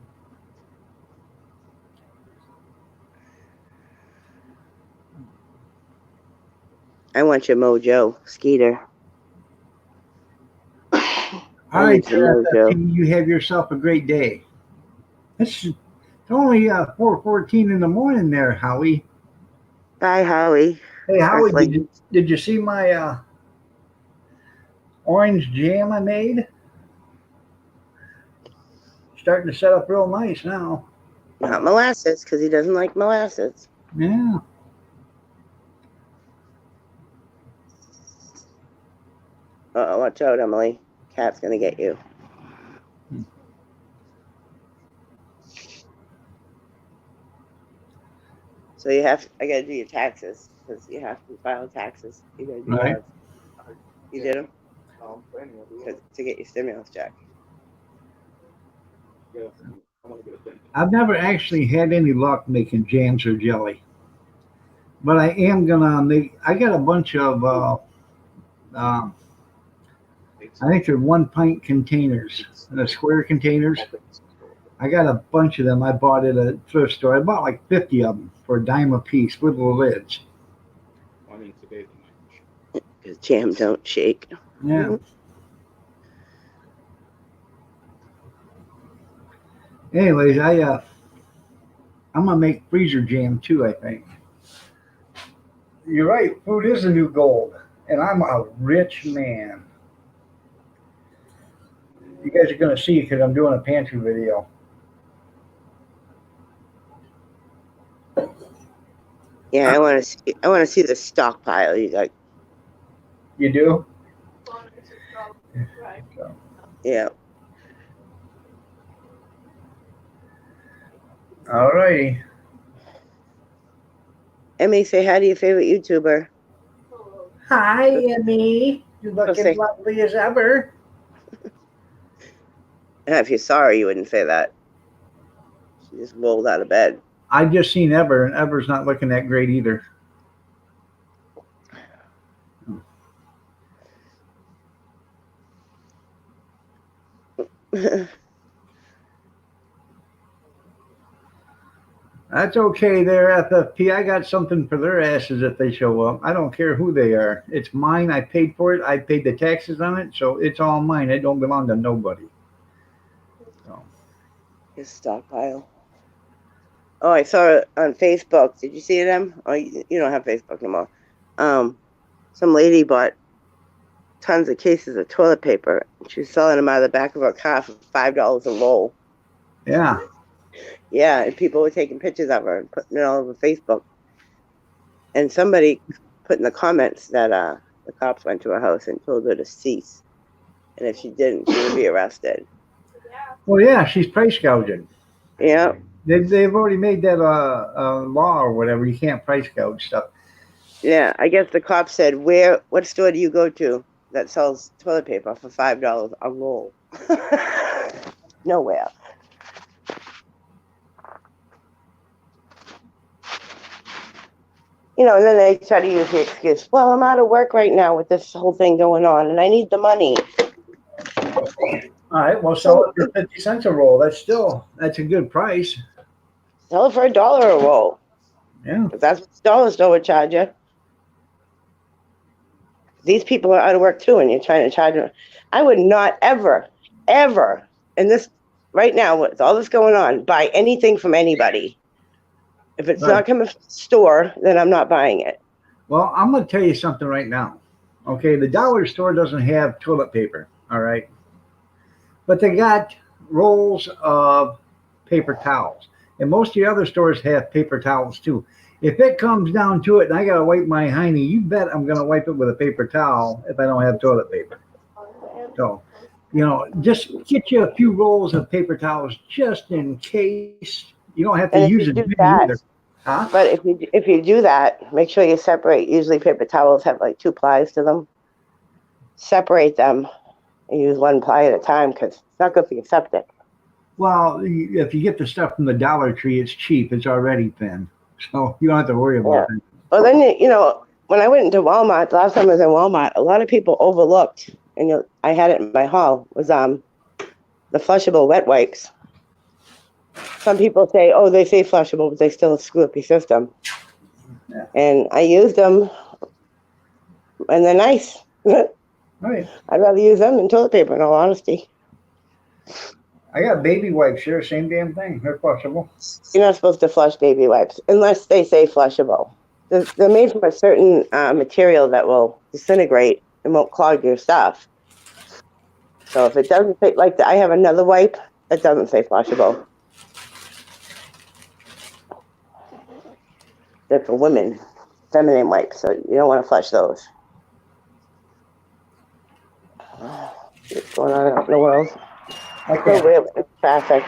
I want your mojo, Skeeter. All I right, need some mojo. FFT, you have yourself a great day. It's only 4:14 in the morning there, Howie. Hi, Howie. Hey, Howie, First lady. did you see my orange jam I made? Starting to set up real nice now. Not molasses, because he doesn't like molasses. Yeah. Uh-oh, watch out, Emily. Cat's gonna get you. So I gotta do your taxes, because you have to file taxes. You gotta do Right. yours. You did them? To get your stimulus check. I've never actually had any luck making jams or jelly, but I am gonna make. I got a bunch of. I think they're 1 pint containers, the square containers. I got a bunch of them. I bought at a thrift store. I bought like 50 of them for a dime a piece with the lids. Because jam don't shake. Yeah. Anyways, I'm gonna make freezer jam too. I think. You're right. Food is the new gold, and I'm a rich man. You guys are gonna see because I'm doing a pantry video. Yeah, I want to see the stockpile. You got. You do? Yeah. All righty. Emmy, say hi to your favorite YouTuber. Hi, Emmy. You're looking Okay. lovely as ever. If you saw her, you wouldn't say that. She just rolled out of bed. I just seen Ever, and Ever's not looking that great either. That's okay there, FFP. I got something for their asses if they show up. I don't care who they are. It's mine. I paid for it. I paid the taxes on it, so it's all mine. It don't belong to nobody. So, His stockpile. Oh, I saw it on Facebook. Did you see them? Oh, you don't have Facebook no more. Some lady bought tons of cases of toilet paper. She was selling them out of the back of her car for $5 a roll. yeah. Yeah, and people were taking pictures of her and putting it all over Facebook. And somebody put in the comments that the cops went to her house and told her to cease. And if she didn't, she would be arrested. Well, yeah, she's price gouging. Yeah. They've already made that law or whatever. You can't price gouge stuff. Yeah, I guess the cop said, what store do you go to that sells toilet paper for $5 a roll? Nowhere. You know, and then they try to use the excuse, well, I'm out of work right now with this whole thing going on, and I need the money. All right, well, sell it for 50 cents a roll. That's a good price. Sell it for $1 a roll. Yeah. If that's what the dollar store would charge you. These people are out of work too, and you're trying to charge them. I would not ever, in this, right now, with all this going on, buy anything from anybody. If it's not coming from the store, then I'm not buying it. Well, I'm going to tell you something right now. Okay, the dollar store doesn't have toilet paper, all right? But they got rolls of paper towels. And most of the other stores have paper towels too. If it comes down to it and I got to wipe my hiney, you bet I'm going to wipe it with a paper towel if I don't have toilet paper. So, just get you a few rolls of paper towels just in case. You don't have to use it either. Huh? But if you do that, make sure you separate. Usually paper towels have like 2 plies to them. Separate them and use 1 ply at a time because it's not good for your septic. Well, if you get the stuff from the Dollar Tree, it's cheap. It's already thin. So you don't have to worry about it. Well, then, when I went into Walmart, the last time I was in Walmart, a lot of people overlooked, and I had it in my haul, was the flushable wet wipes. Some people say, oh, they say flushable, but they still screw up your system. Yeah. And I used them, and they're nice. Right. I'd rather use them than toilet paper, in all honesty. I got baby wipes here, same damn thing. They're flushable. You're not supposed to flush baby wipes unless they say flushable. They're made from a certain material that will disintegrate and won't clog your stuff. So if it doesn't say, I have another wipe that doesn't say flushable. They're for women, feminine wipes, so you don't want to flush those. What's going on out in the world? So weird with traffic.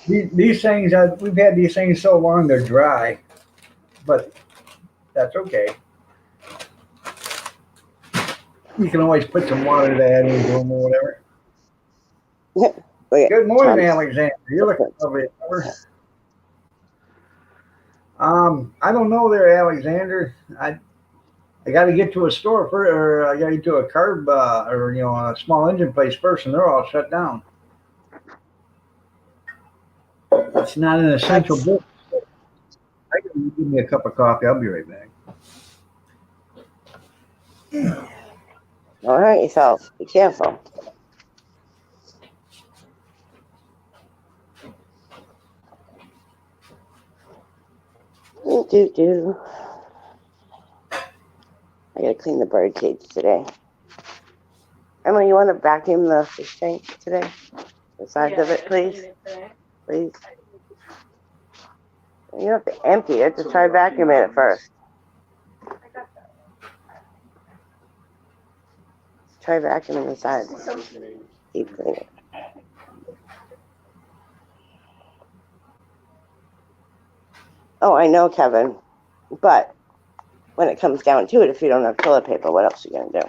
These things, we've had these things so long they're dry, but that's okay. You can always put some water to add into them or whatever. Good morning, Alexander. You're looking lovely. I don't know there, Alexander. I got to get to a store first, or I got to get to a carb or a small engine place first, and they're all shut down. It's not an essential business. I can give me a cup of coffee. I'll be right back. Don't hurt yourself. Be careful. I gotta clean the bird cage today. Emma, you want to vacuum the fish tank today? The sides of it, please? Please. You don't have to empty it. Just try vacuuming it first. Try vacuuming the sides. Keep cleaning. Oh, I know, Kevin. But when it comes down to it, if you don't have toilet paper, what else are you going to do?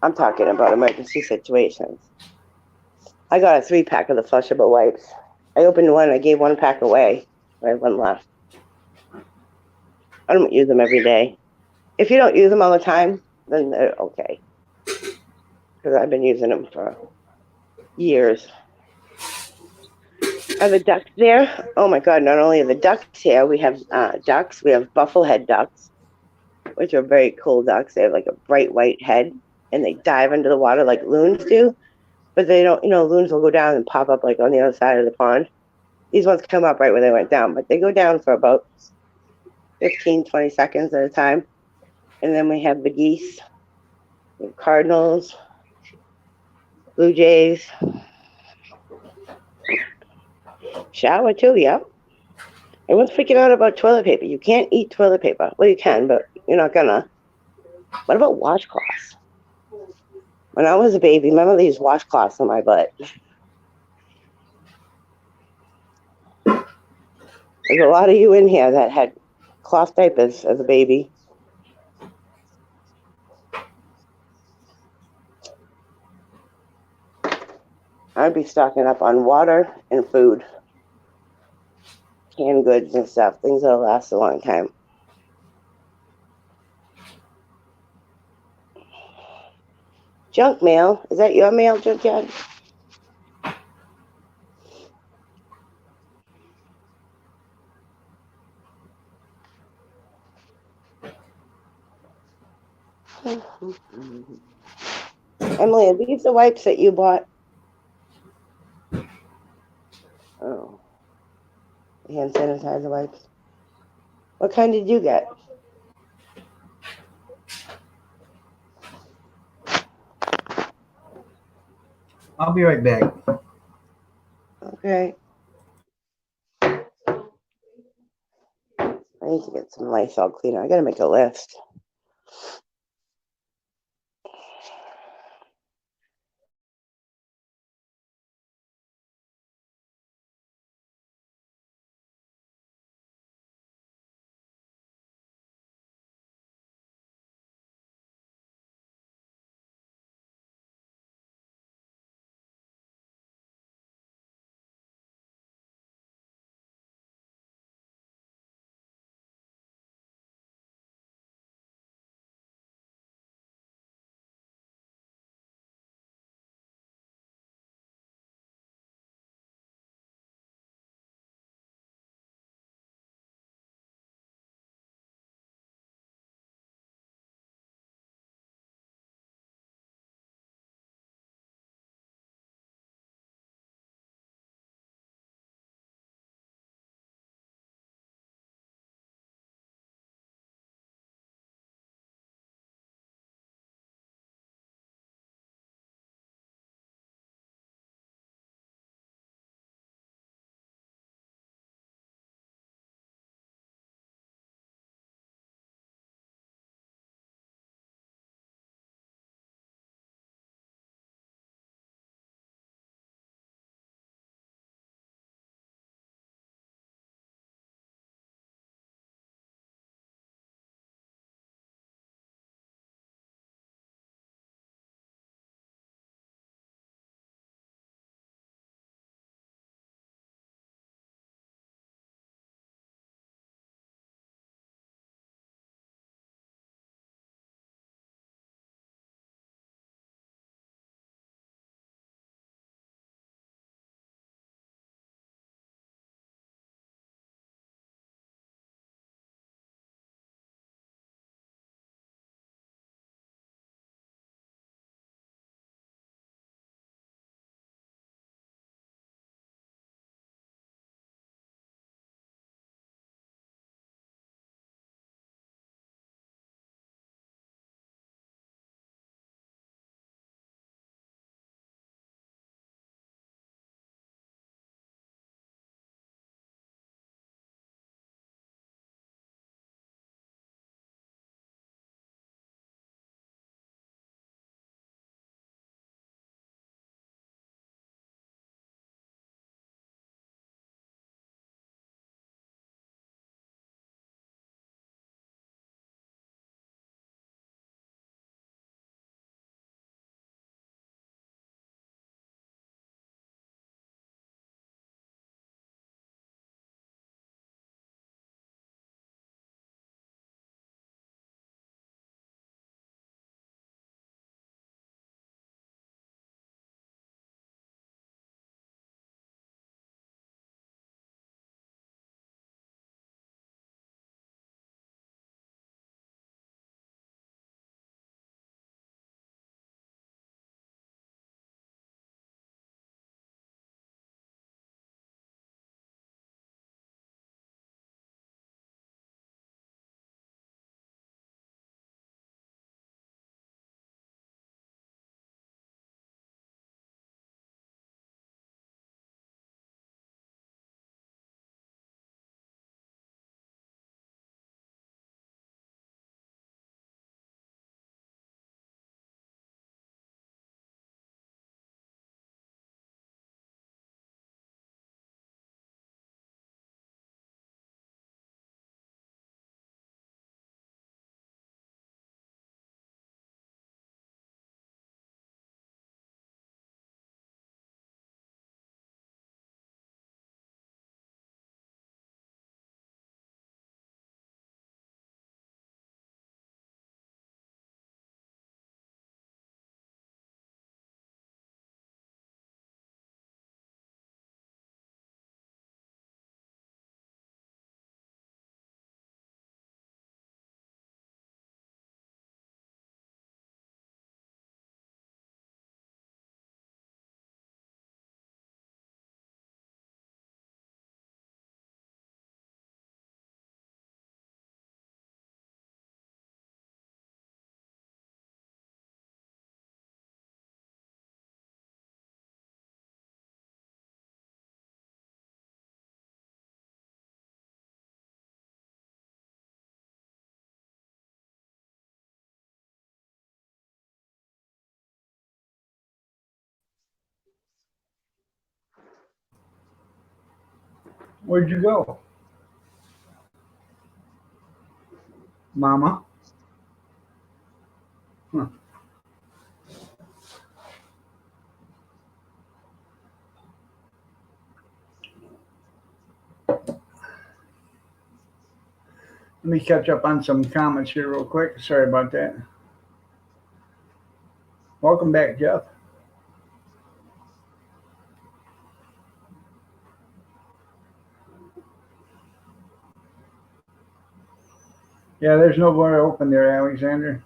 I'm talking about emergency situations. I got a 3-pack of the flushable wipes. I opened one. I gave 1 pack away. I have 1 left. I don't use them every day. If you don't use them all the time, then they're okay. Because I've been using them for years. Are the ducks there? Oh my God! Not only are the ducks here, we have ducks. We have bufflehead ducks, which are very cool ducks. They have like a bright white head, and they dive into the water like loons do. But they don't. Loons will go down and pop up like on the other side of the pond. These ones come up right where they went down, but they go down for about 15, 20 seconds at a time. And then we have the geese, we have cardinals, blue jays, shower too, yep. Everyone's freaking out about toilet paper. You can't eat toilet paper. Well, you can, but you're not gonna. What about washcloths? When I was a baby, my mother used washcloths on my butt. There's a lot of you in here that had cloth diapers as a baby. I'd be stocking up on water and food, canned goods and stuff, things that'll last a long time. Junk mail. Is that your mail, Junkyard? Emily, are these the wipes that you bought? Oh, hand sanitizer wipes. What kind did you get? I'll be right back. Okay. I need to get some Lysol cleaner. I gotta make a list. Where'd you go? Mama? Huh. Let me catch up on some comments here real quick. Sorry about that. Welcome back, Jeff. Yeah, there's no bar open there, Alexander.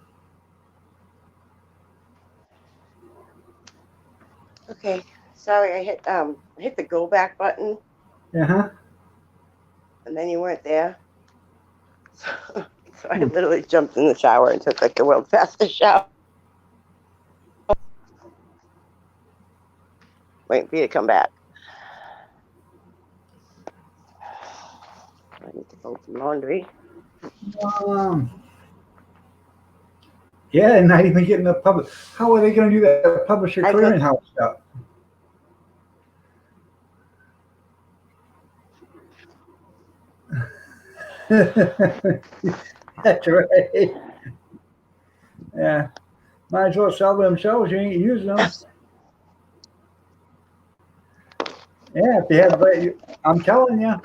Okay, sorry, I hit the go back button Uh-huh. and then you weren't there. So I literally jumped in the shower and took like the world's fastest shower. Waiting for you to come back. I need to fold some laundry. Yeah, and not even getting the public. How are they going to do that publisher clearinghouse stuff? That's right. Yeah, might as well sell them themselves. You ain't using them. Yeah, if they have, I'm telling you,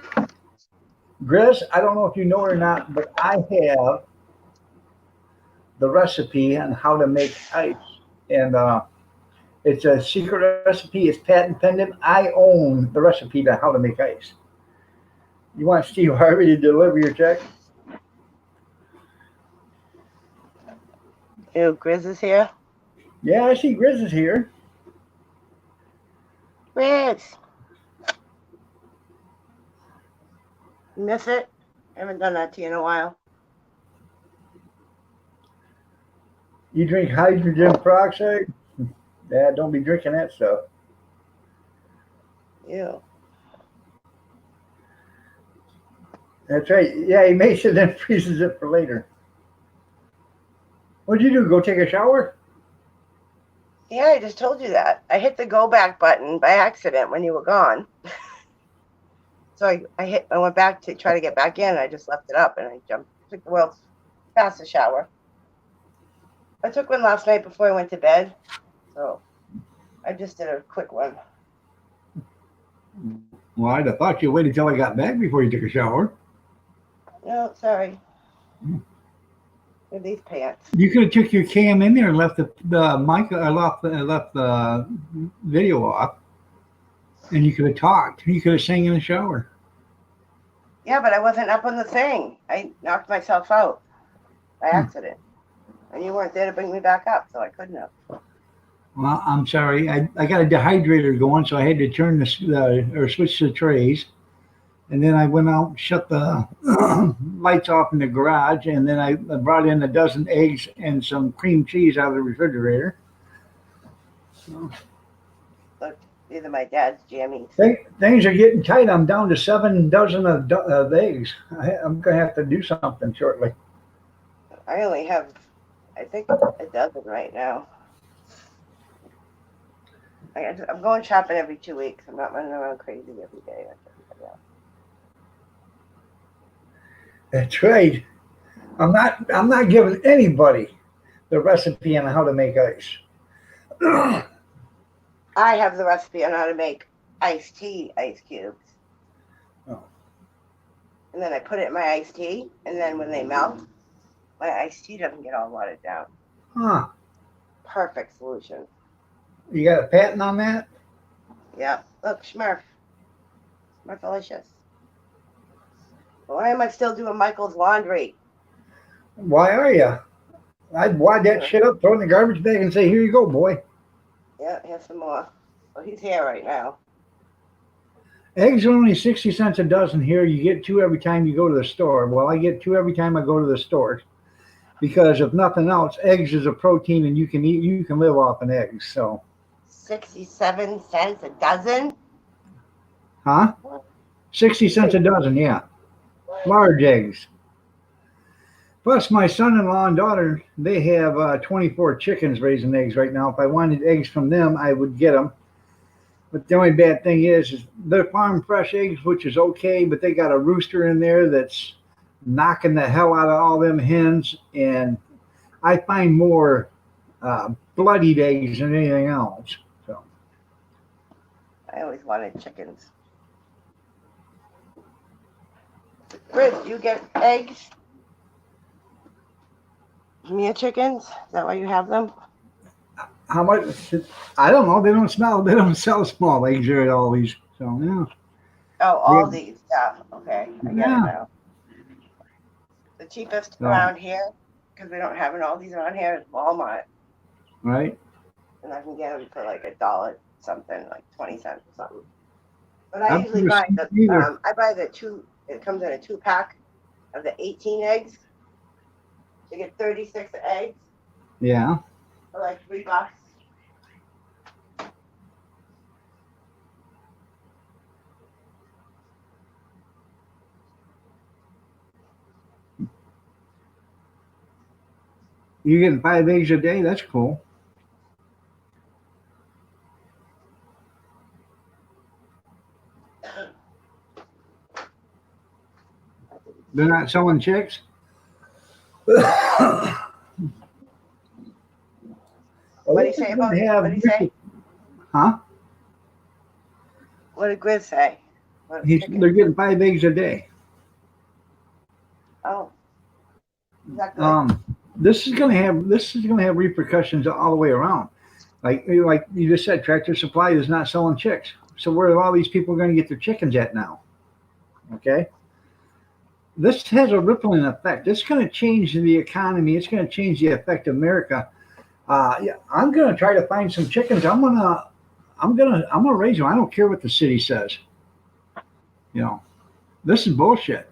Grizz, I don't know if you know it or not, but I have the recipe on how to make ice, and it's a secret recipe. It's patent pending. I own the recipe to how to make ice. You want Steve Harvey to deliver your check? Ew, Grizz is here. Yeah, I see Grizz is here. Grizz. You miss it? I haven't done that to you in a while. You drink hydrogen peroxide? Yeah, don't be drinking that stuff. Ew. That's right. Yeah, he makes it and freezes it for later. What'd you do? Go take a shower? Yeah, I just told you that. I hit the go back button by accident when you were gone. So I went back to try to get back in. I just left it up and I took the world's fastest shower. I took one last night before I went to bed. So I just did a quick one. Well, I'd have thought you waited till I got back before you took a shower. No, sorry. With these pants. You could have took your cam in there and left the mic, left the video off, and you could have talked. You could have sang in the shower. Yeah, but I wasn't up on the thing. I knocked myself out by accident. And you weren't there to bring me back up, so I couldn't have. Well, I'm sorry. I got a dehydrator going, so I had to turn or switch the trays. And then I went out and shut the lights off in the garage, and then I brought in a dozen eggs and some cream cheese out of the refrigerator. Look, these are my dad's jammies. Things are getting tight. I'm down to 7 dozen of eggs. I'm going to have to do something shortly. I only have, I think, a dozen right now. I'm going shopping every 2 weeks. I'm not running around crazy every day like everybody else. That's right. I'm not giving anybody the recipe on how to make ice. I have the recipe on how to make iced tea ice cubes. Oh. And then I put it in my iced tea, and then when they melt, my iced tea doesn't get all watered down. Huh. Perfect solution. You got a patent on that? Yeah. Look, Smurf. Smurfalicious. Why am I still doing Michael's laundry? Why are you? I'd wad that shit up, throw it in the garbage bag, and say, "Here you go, boy." Yeah, here's some more. Well, he's here right now. Eggs are only 60 cents a dozen here. You get 2 every time you go to the store. Well, I get 2 every time I go to the store. Because if nothing else, eggs is a protein, and you can live off an egg. So. 67 cents a dozen? Huh? 60 cents a dozen, yeah. Large eggs. Plus, my son-in-law and daughter, they have 24 chickens raising eggs right now. If I wanted eggs from them, I would get them. But the only bad thing is they're farm fresh eggs, which is okay, but they got a rooster in there that's knocking the hell out of all them hens, and I find more bloodied eggs than anything else. So I always wanted chickens. Grizz, do you get eggs from your chickens? Is that why you have them? how much? I don't know. They don't smell. They don't sell small eggs here at Aldi's. So yeah. Oh, all Yeah. these. Yeah. Okay. I get Yeah. it now. The cheapest No. around here, because we don't have an Aldi's around here, is Walmart. Right. And I can get them for like $1 something, like 20 cents or something. But I I've usually never buy seen either. I buy the two. It comes in a 2-pack of the 18 eggs. You get 36 eggs Yeah. for like $3. You getting 5 eggs a day? That's cool. They're not selling chicks. What do you say about it? What do you say? Huh? What did Grizz say? What a chicken. They're getting 5 eggs a day. Oh. Is that good? This is gonna have repercussions all the way around. Like you just said, Tractor Supply is not selling chicks. So where are all these people going to get their chickens at now? Okay. This has a rippling effect. It's going to change the economy. It's going to change the effect of America. Yeah, I'm going to try to find some chickens. I'm gonna raise them. I don't care what the city says. You know, this is bullshit.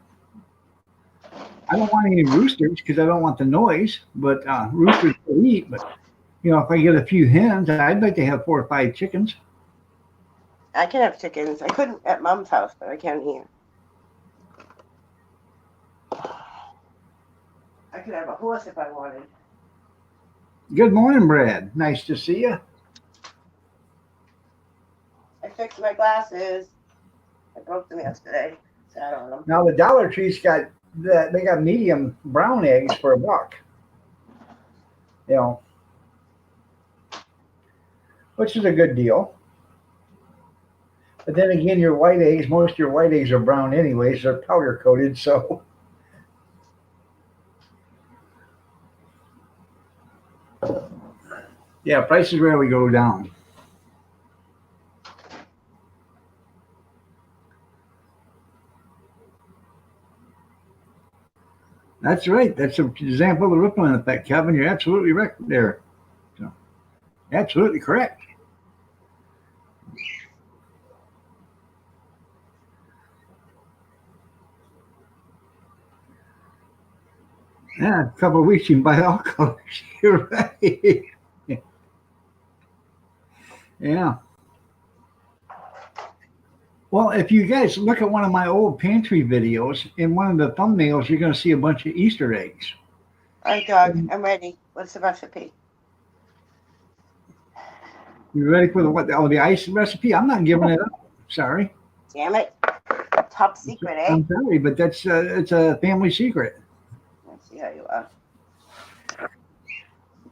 I don't want any roosters because I don't want the noise. But roosters will eat. But you know, if I get a few hens, I'd like to have 4 or 5 chickens. I can have chickens. I couldn't at Mom's house, but I can here. I could have a horse if I wanted. Good morning, Brad. Nice to see you. I fixed my glasses. I broke them yesterday. Sat on them. Now the Dollar Tree's got they got medium brown eggs for $1. You know, which is a good deal. But then again, your white eggs, most of your white eggs are brown anyways. They're powder coated, so. Yeah, prices rarely go down. That's right. That's an example of the rippling effect, Kevin. You're absolutely right there. So, absolutely correct. Yeah, a couple of weeks you can buy all colors. You're right. Yeah. Well, if you guys look at one of my old pantry videos, in one of the thumbnails, you're going to see a bunch of Easter eggs. All right, dog. I'm ready. What's the recipe? You ready for the what? Oh, the ice recipe? I'm not giving it up. Sorry. Damn it. Top secret, eh? I'm sorry, but that's it's a family secret. Let's see how you are.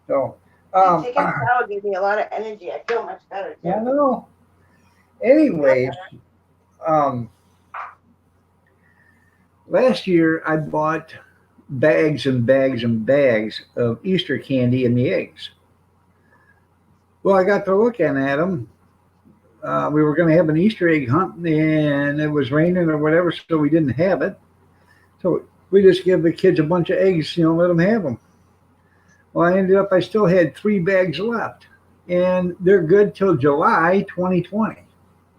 So, Taking a shower gave me a lot of energy. I feel much better. I know. Anyways, last year I bought bags and bags and bags of Easter candy and the eggs. Well, I got to looking at them. We were going to have an Easter egg hunt, and it was raining or whatever, so we didn't have it. So we just give the kids a bunch of eggs, you know, let them have them. Well, I still had 3 bags left, and they're good till July 2020.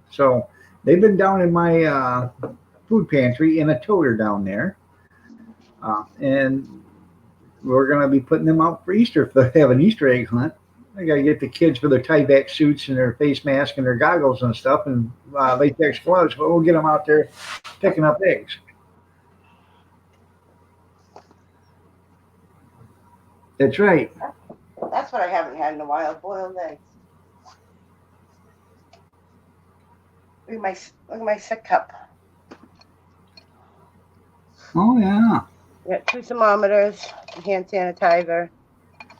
So they've been down in my food pantry in a toter down there, and we're going to be putting them out for Easter if they have an Easter egg hunt. I got to get the kids for their tie-back suits and their face mask and their goggles and stuff and latex gloves, but we'll get them out there picking up eggs. That's right. That's what I haven't had in a while. Boiled eggs. bring my look at my sick cup. Oh yeah. Got 2 thermometers, a hand sanitizer,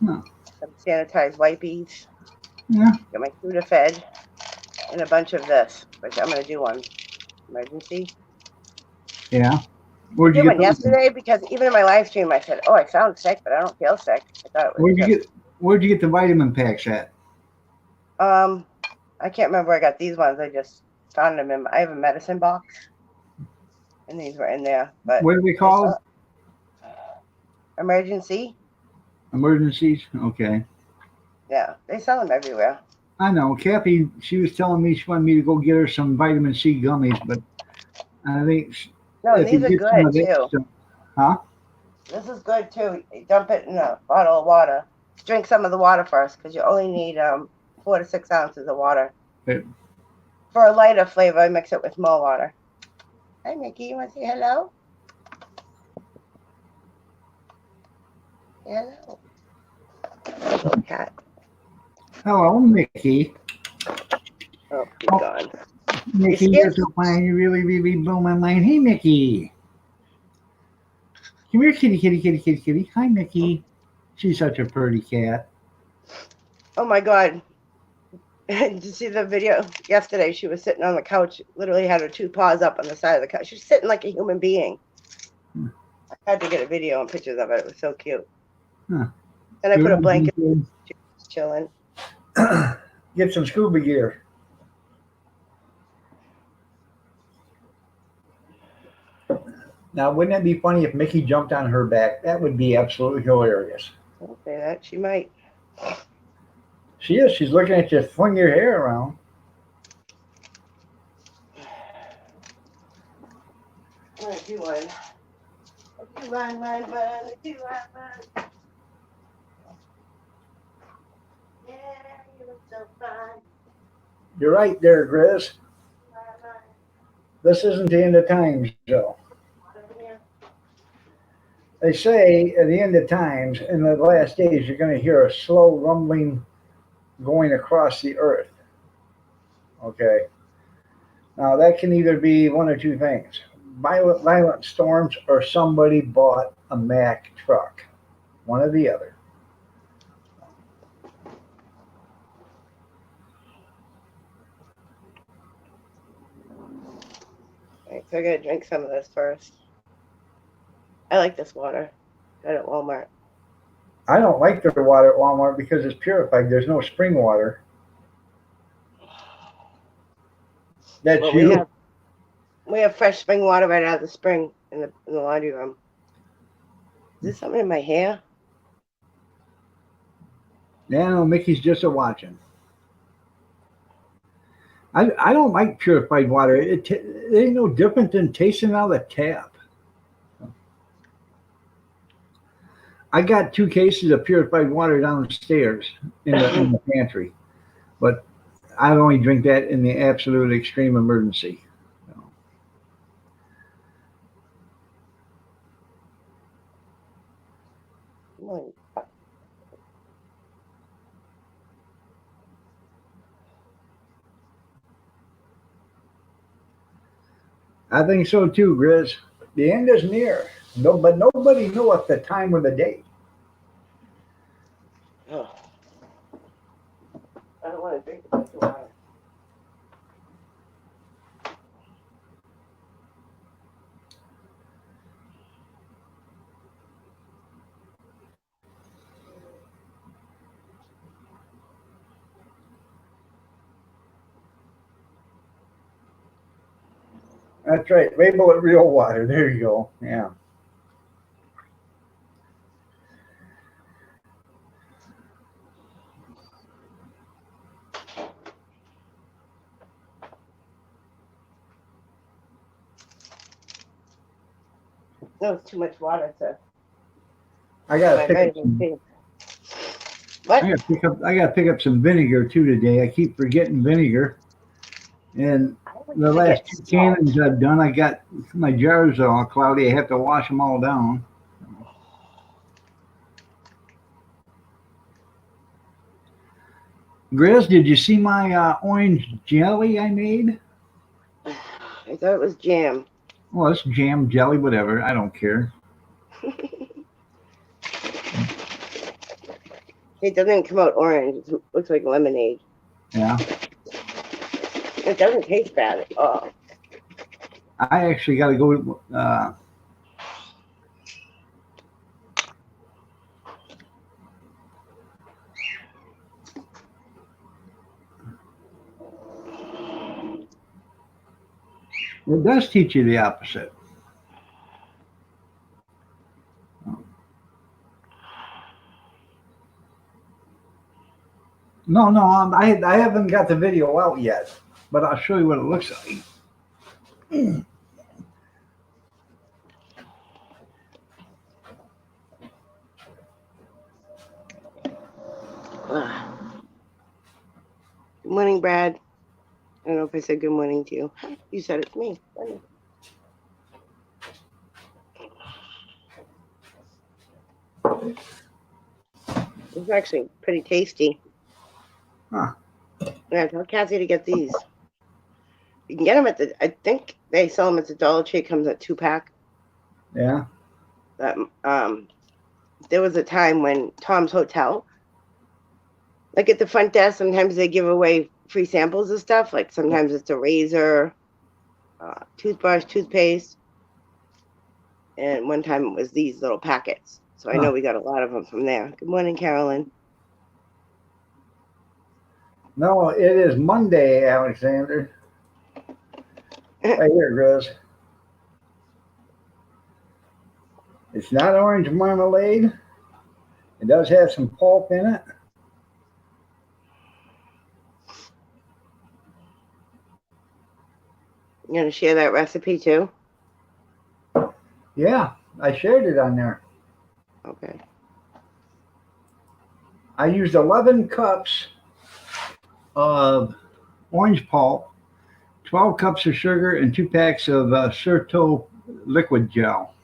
Huh. some sanitized wipies. Yeah. Got my Sudafed, and a bunch of this, which I'm gonna do on emergency. Yeah. I Where'd you did get one yesterday because even in my live stream I said, "Oh, I sound sick, but I don't feel sick." I thought it was Where'd you get the vitamin packs at? I can't remember where I got these ones. I just found them I have a medicine box, and these were in there. But What do they call them? Emergency. Emergencies? Okay. Yeah, they sell them everywhere. I know. Kathy, she was telling me she wanted me to go get her some vitamin C gummies, but I think No, if you these are get some good of that too. stuff- huh? This is good too. You dump it in a bottle of water. Drink some of the water first, because you only need 4 to 6 ounces of water. It- For a lighter flavor, I mix it with more water. Hi, Mickey. You want to say hello? Hello. Little cat. Hello, Mickey. Oh, he's Oh. gone. Mickey, scared? you're so fine. You really, really blow my mind. Hey, Mickey. Come here, kitty, kitty, kitty, kitty, kitty. Hi, Mickey. She's such a pretty cat. Oh my God. Did you see the video yesterday? She was sitting on the couch, literally had her 2 paws up on the side of the couch. She's sitting like a human being. Hmm. I had to get a video and pictures of it. It was so cute. Huh. And I put a blanket, Good. chilling. Get some scuba gear. Now, wouldn't it be funny if Mickey jumped on her back? That would be absolutely hilarious. Don't say that. She might. She is. She's looking at you fling your hair around. I'm gonna do one. I do one. I do one. Yeah, you look so fine. You're right there, Grizz. This isn't the end of times, Joe. They say at the end of times, in the last days, you're going to hear a slow rumbling going across the earth. Okay. Now, that can either be one or 2 things. Violent storms, or somebody bought a Mack truck. One or the other. Alright, so I gotta drink some of this first. I like this water. Got it at Walmart. I don't like their water at Walmart because it's purified. There's no spring water. That's Well, you. we have fresh spring water right out of the spring in the laundry room. Is there something in my hair? Yeah, no, Mickey's just a watching. I don't like purified water. It ain't no different than tasting out of the tap. I got 2 cases of purified water downstairs in the pantry, but I only drink that in the absolute extreme emergency. I think so too, Grizz. The end is near. No, but nobody knoweth the time or the day. Oh. I don't want to drink this water. That's right. Label it real water. There you go. Yeah. No, it's too much water to I gotta my pick up vitamin some. C. What? I gotta pick up some vinegar too today. I keep forgetting vinegar. And the last 2 cannons I've done, I got my jars all cloudy. I have to wash them all down. Grizz, did you see my orange jelly I made? I thought it was jam. Well, it's jam, jelly, whatever. I don't care. It doesn't come out orange. It looks like lemonade. Yeah. It doesn't taste bad at all. I actually got to go. It does teach you the opposite. No, I haven't got the video out yet, but I'll show you what it looks like. Good morning, Brad. I don't know if I said good morning to you. You said it to me. Funny. It's actually pretty tasty. Huh. Yeah, tell Kathy to get these. You can get them at I think they sell them at the Dollar Tree. It comes at 2-pack. Yeah. But there was a time when Tom's Hotel, like at the front desk, sometimes they give away free samples of stuff. Like sometimes it's a razor, toothbrush, toothpaste. And one time it was these little packets. So I know we got a lot of them from there. Good morning, Carolyn. No, it is Monday, Alexander. Right here, Grizz. It's not orange marmalade. It does have some pulp in it. You gonna share that recipe too? Yeah, I shared it on there. Okay. I used 11 cups of orange pulp, 12 cups of sugar, and 2 packs of Certo liquid gel.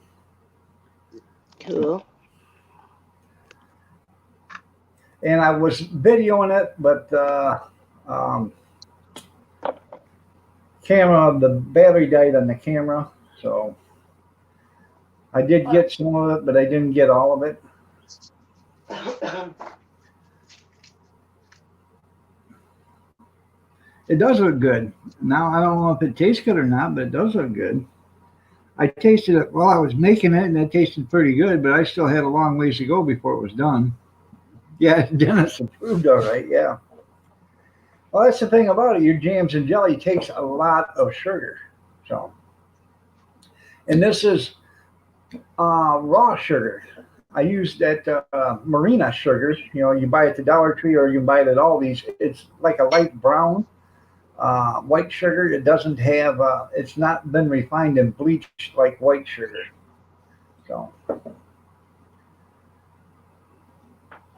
Cool. And I was videoing it, but the battery died on the camera, so I did get some of it, but I didn't get all of it. It does look good. Now, I don't know if it tastes good or not, but it does look good. I tasted it while I was making it, and it tasted pretty good, but I still had a long ways to go before it was done. Yeah, Dennis approved all right, yeah. Well, that's the thing about it. Your jams and jelly takes a lot of sugar. So, and this is raw sugar. I use that Marina sugar. You know, you buy it at the Dollar Tree or you can buy it at Aldi's. It's like a light brown white sugar. It doesn't have, it's not been refined and bleached like white sugar. So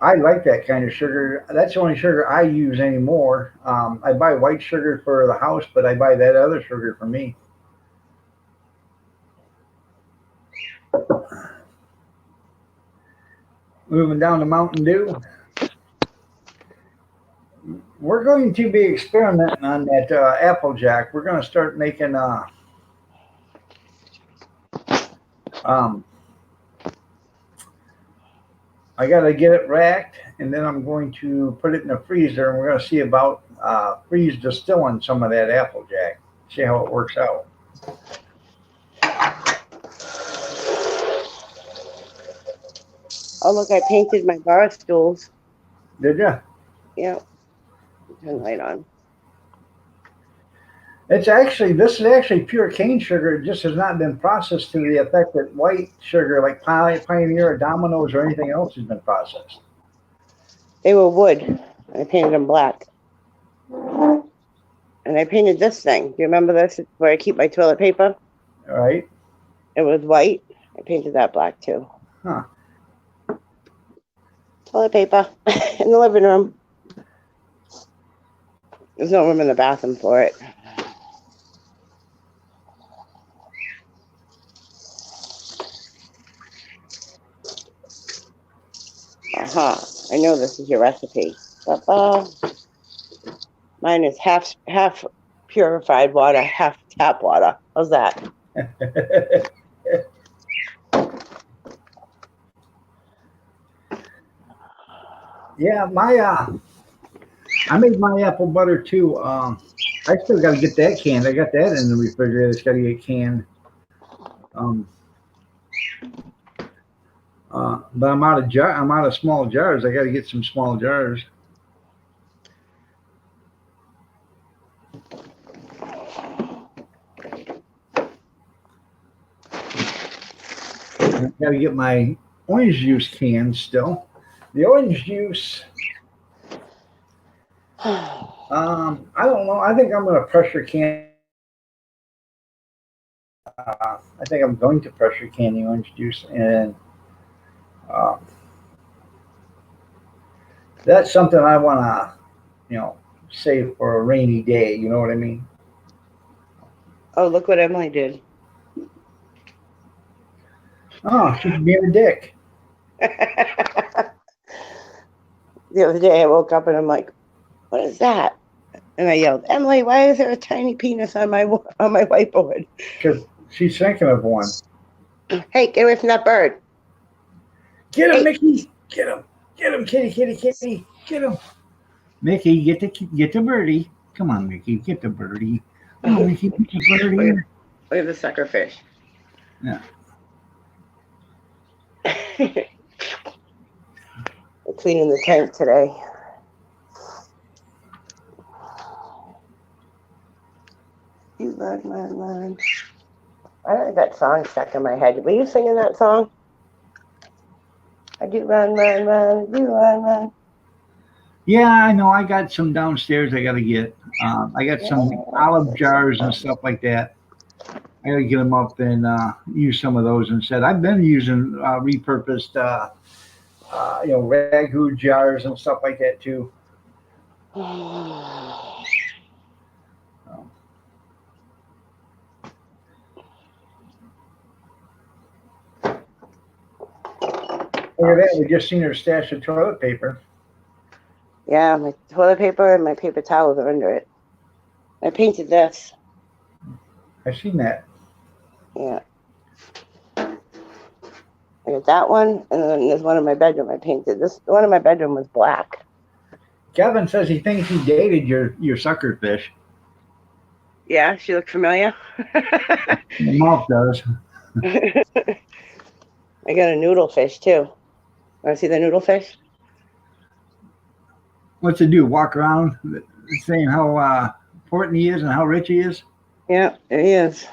I like that kind of sugar. That's the only sugar I use anymore. I buy white sugar for the house, but I buy that other sugar for me. Moving down to Mountain Dew. We're going to be experimenting on that Applejack. We're going to start making I got to get it racked, and then I'm going to put it in the freezer, and we're going to see about freeze distilling some of that Applejack. See how it works out. Oh, look, I painted my bar stools. Did you? Yeah. Turn the light on. This is actually pure cane sugar. It just has not been processed to the effect that white sugar like Pioneer or Domino's or anything else has been processed. They were wood. I painted them black. And I painted this thing. Do you remember this? Where I keep my toilet paper? All right. It was white. I painted that black too. Huh. Toilet paper in the living room. There's no room in the bathroom for it. I know this is your recipe. Mine is half purified water, half tap water. How's that? Yeah, I made my apple butter too. I still got to get that canned. I got that in the refrigerator. It's got to get canned. Um, but I'm out of jar. I'm out of small jars. I got to get some small jars. I got to get my orange juice canned still. The orange juice. I don't know. I think I'm going to pressure can. I think I'm going to pressure can the orange juice, and that's something I want to, save for a rainy day. You know what I mean? Oh, look what Emily did. Oh, she's being a dick. The other day I woke up and I'm like, what is that? And I yelled, Emily, why is there a tiny penis on my whiteboard? Because she's thinking of one. Hey, get away from that bird. Get him, Hey. Mickey. Get him. Get him, kitty, kitty, kitty. Get him. Mickey, get the birdie. Come on, Mickey, get the birdie. Oh, Mickey, get the birdie. Look at the sucker fish. Yeah. I'm cleaning the tank today. You run, run, run. I don't have that song stuck in my head. Were you singing that song? I do run, run, run. You run, run. Yeah, I know. I got some downstairs I got to get. I got some olive jars and stuff like that. I got to get them up and use some of those instead. I've been using repurposed, ragu jars and stuff like that too. Look at that. We just seen her stash of toilet paper. Yeah, my toilet paper and my paper towels are under it. I painted this. I seen that. Yeah. I got that one, and then there's one in my bedroom I painted. This one in my bedroom was black. Kevin says he thinks he dated your sucker fish. Yeah, she looked familiar. The mouth does. I got a noodle fish too. Want to see the noodle fish? What's it do? Walk around saying how important he is and how rich he is? Yeah, there he is.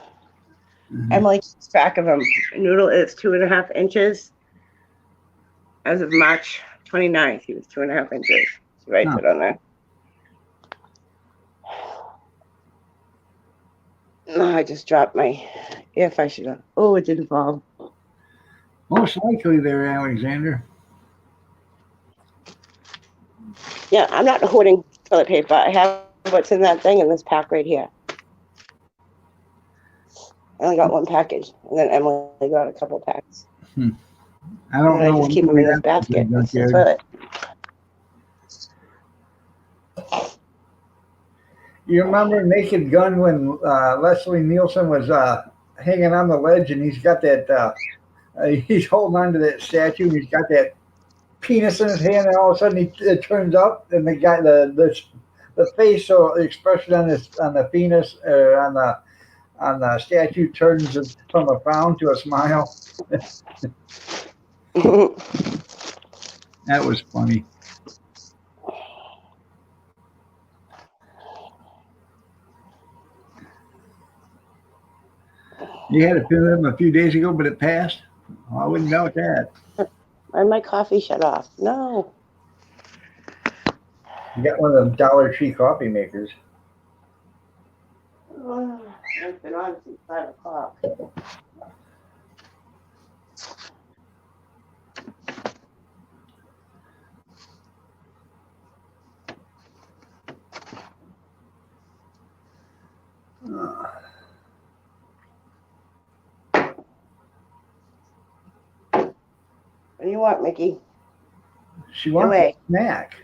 Mm-hmm. Emily keeps track of him. Noodle is 2.5 inches. As of March 29th, he was 2.5 inches. She writes it on there. No, I just dropped my earphone. Oh, it didn't fall. Most likely there, Alexander. Yeah, I'm not hoarding toilet paper. I have what's in that thing in this pack right here. I only got one package, and then Emily got a couple packs. I don't know. I just keep them in this basket. It's the toilet. You remember Naked Gun when Leslie Nielsen was hanging on the ledge and he's got that, he's holding on to that statue and he's got that penis in his hand and all of a sudden it turns up and the guy, the face or expression on the penis or on the statue turns from a frown to a smile. That was funny. You had a film a few days ago, but it passed. Oh, I wouldn't doubt that. And my coffee shut off. No. You got one of them Dollar Tree coffee makers. It's been on since 5 o'clock. What do you want, Mickey? She wants a snack.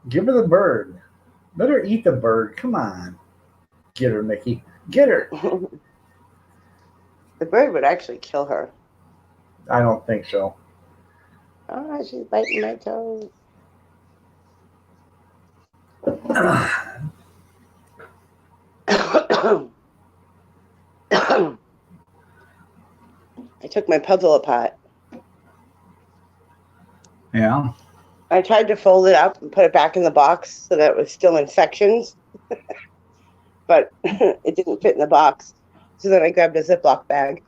Give her the bird. Let her eat the bird. Come on. Get her, Mickey. Get her. The bird would actually kill her. I don't think so. Oh, she's biting my toes. I took my puzzle apart. Yeah. I tried to fold it up and put it back in the box so that it was still in sections, but it didn't fit in the box. So then I grabbed a Ziploc bag.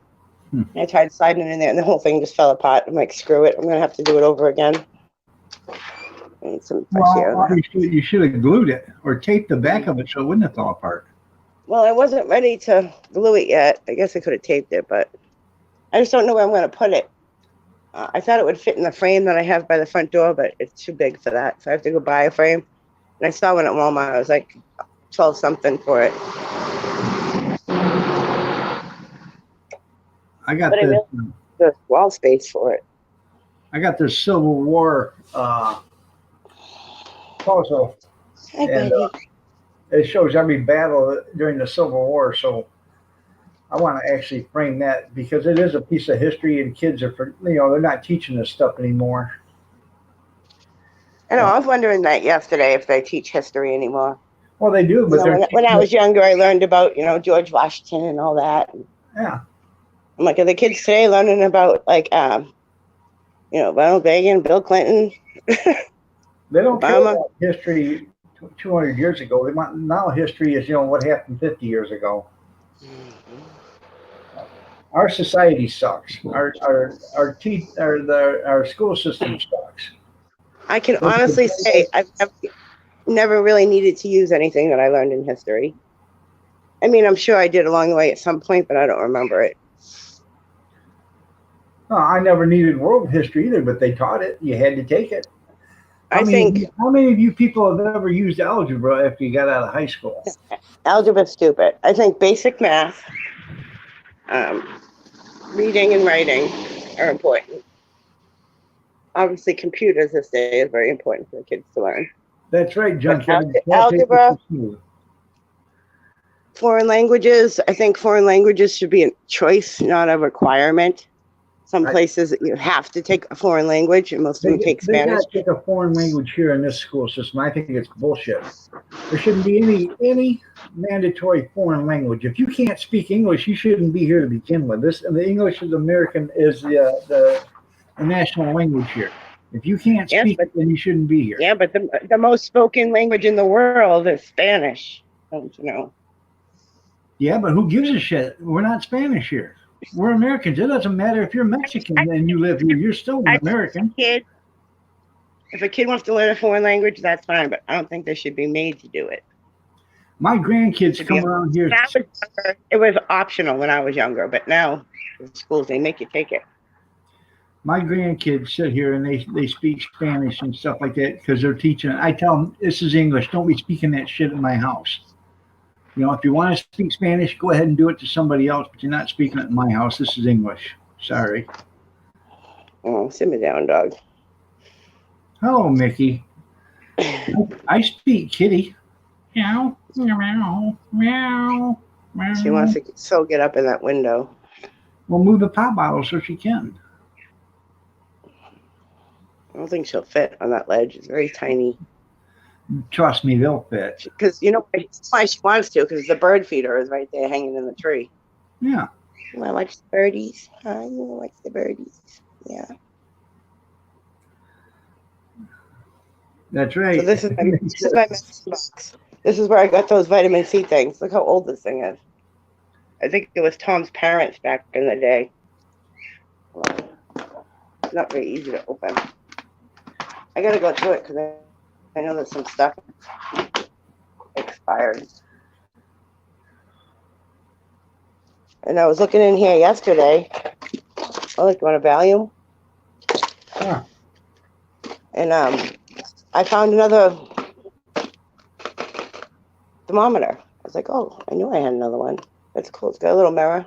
I tried sliding it in there, and the whole thing just fell apart. I'm like, screw it. I'm going to have to do it over again. I need some fresh air. Well, you should have glued it or taped the back of it so it wouldn't have fallen apart. Well, I wasn't ready to glue it yet. I guess I could have taped it, but I just don't know where I'm going to put it. I thought it would fit in the frame that I have by the front door, but it's too big for that. So I have to go buy a frame. And I saw one at Walmart. I was like 12 something for it. I got But I the wall space for it. I got this Civil War puzzle. Hi, And, buddy. It shows every battle during the Civil War. So I want to actually frame that because it is a piece of history, and kids are, they're not teaching this stuff anymore. I know. I was wondering that yesterday if they teach history anymore. Well, they do, but when I was younger, I learned about George Washington and all that. Yeah. I'm like, are the kids today learning about Ronald Reagan, Bill Clinton? They don't care Obama. about history 200 years ago. They want now history is what happened 50 years ago. Our society sucks. Our school system sucks. I can honestly say I've never really needed to use anything that I learned in history. I mean, I'm sure I did along the way at some point, but I don't remember it. No, I never needed world history either, but they taught it. You had to take it. How many of you people have ever used algebra after you got out of high school? Algebra's stupid. I think basic math, reading and writing are important. Obviously, computers this day is very important for the kids to learn. That's right, John. Algebra, foreign languages. I think foreign languages should be a choice, not a requirement. Some places you have to take a foreign language, and most of them take Spanish. They take a foreign language here in this school system. I think it's bullshit. There shouldn't be any mandatory foreign language. If you can't speak English, you shouldn't be here to begin with. The English is American is the national language here. If you can't speak it, then you shouldn't be here. Yeah, but the most spoken language in the world is Spanish. Don't you know? Yeah, but who gives a shit? We're not Spanish here. We're Americans. It doesn't matter if you're Mexican and you live here. You're still an American. If a kid wants to learn a foreign language, that's fine, but I don't think they should be made to do it. My grandkids come around here. It was optional when I was younger, but now in schools, they make you take it. My grandkids sit here and they speak Spanish and stuff like that because they're teaching. I tell them, this is English. Don't be speaking that shit in my house. If you want to speak Spanish, go ahead and do it to somebody else, but you're not speaking it in my house. This is English. Sorry. Oh, simmer down, dog. Hello, Mickey. I speak kitty. Meow, meow, meow, meow. She wants to get up in that window. Well, move the pop bottle so she can. I don't think she'll fit on that ledge. It's very tiny. Trust me, they'll fit. Because why she wants to, because the bird feeder is right there hanging in the tree. Yeah. You want to watch the birdies? Huh? You want to watch the birdies? Yeah. That's right. So this is my medicine box. This is where I got those vitamin C things. Look how old this thing is. I think it was Tom's parents back in the day. It's not very easy to open. I got to go through it because I know there's some stuff expired. And I was looking in here yesterday. Oh, you want a Valium? Huh. And I found another thermometer. I was like, oh, I knew I had another one. That's cool. It's got a little mirror.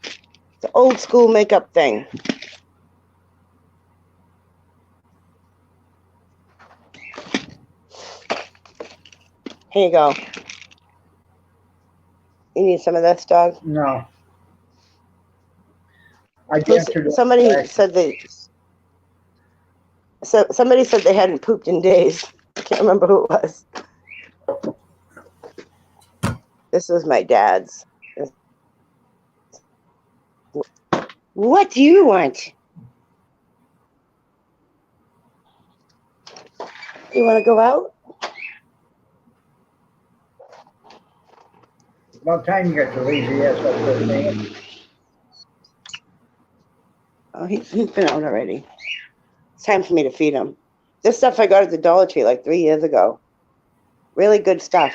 It's an old school makeup thing. Here you go. You need some of this, dog? No. I answered Somebody back. said somebody said they hadn't pooped in days. I can't remember who it was. This was my dad's. What do you want? You want to go out? About time you got your lazy ass up there, man. Oh, he's been out already. It's time for me to feed him. This stuff I got at the Dollar Tree like 3 years ago. Really good stuff.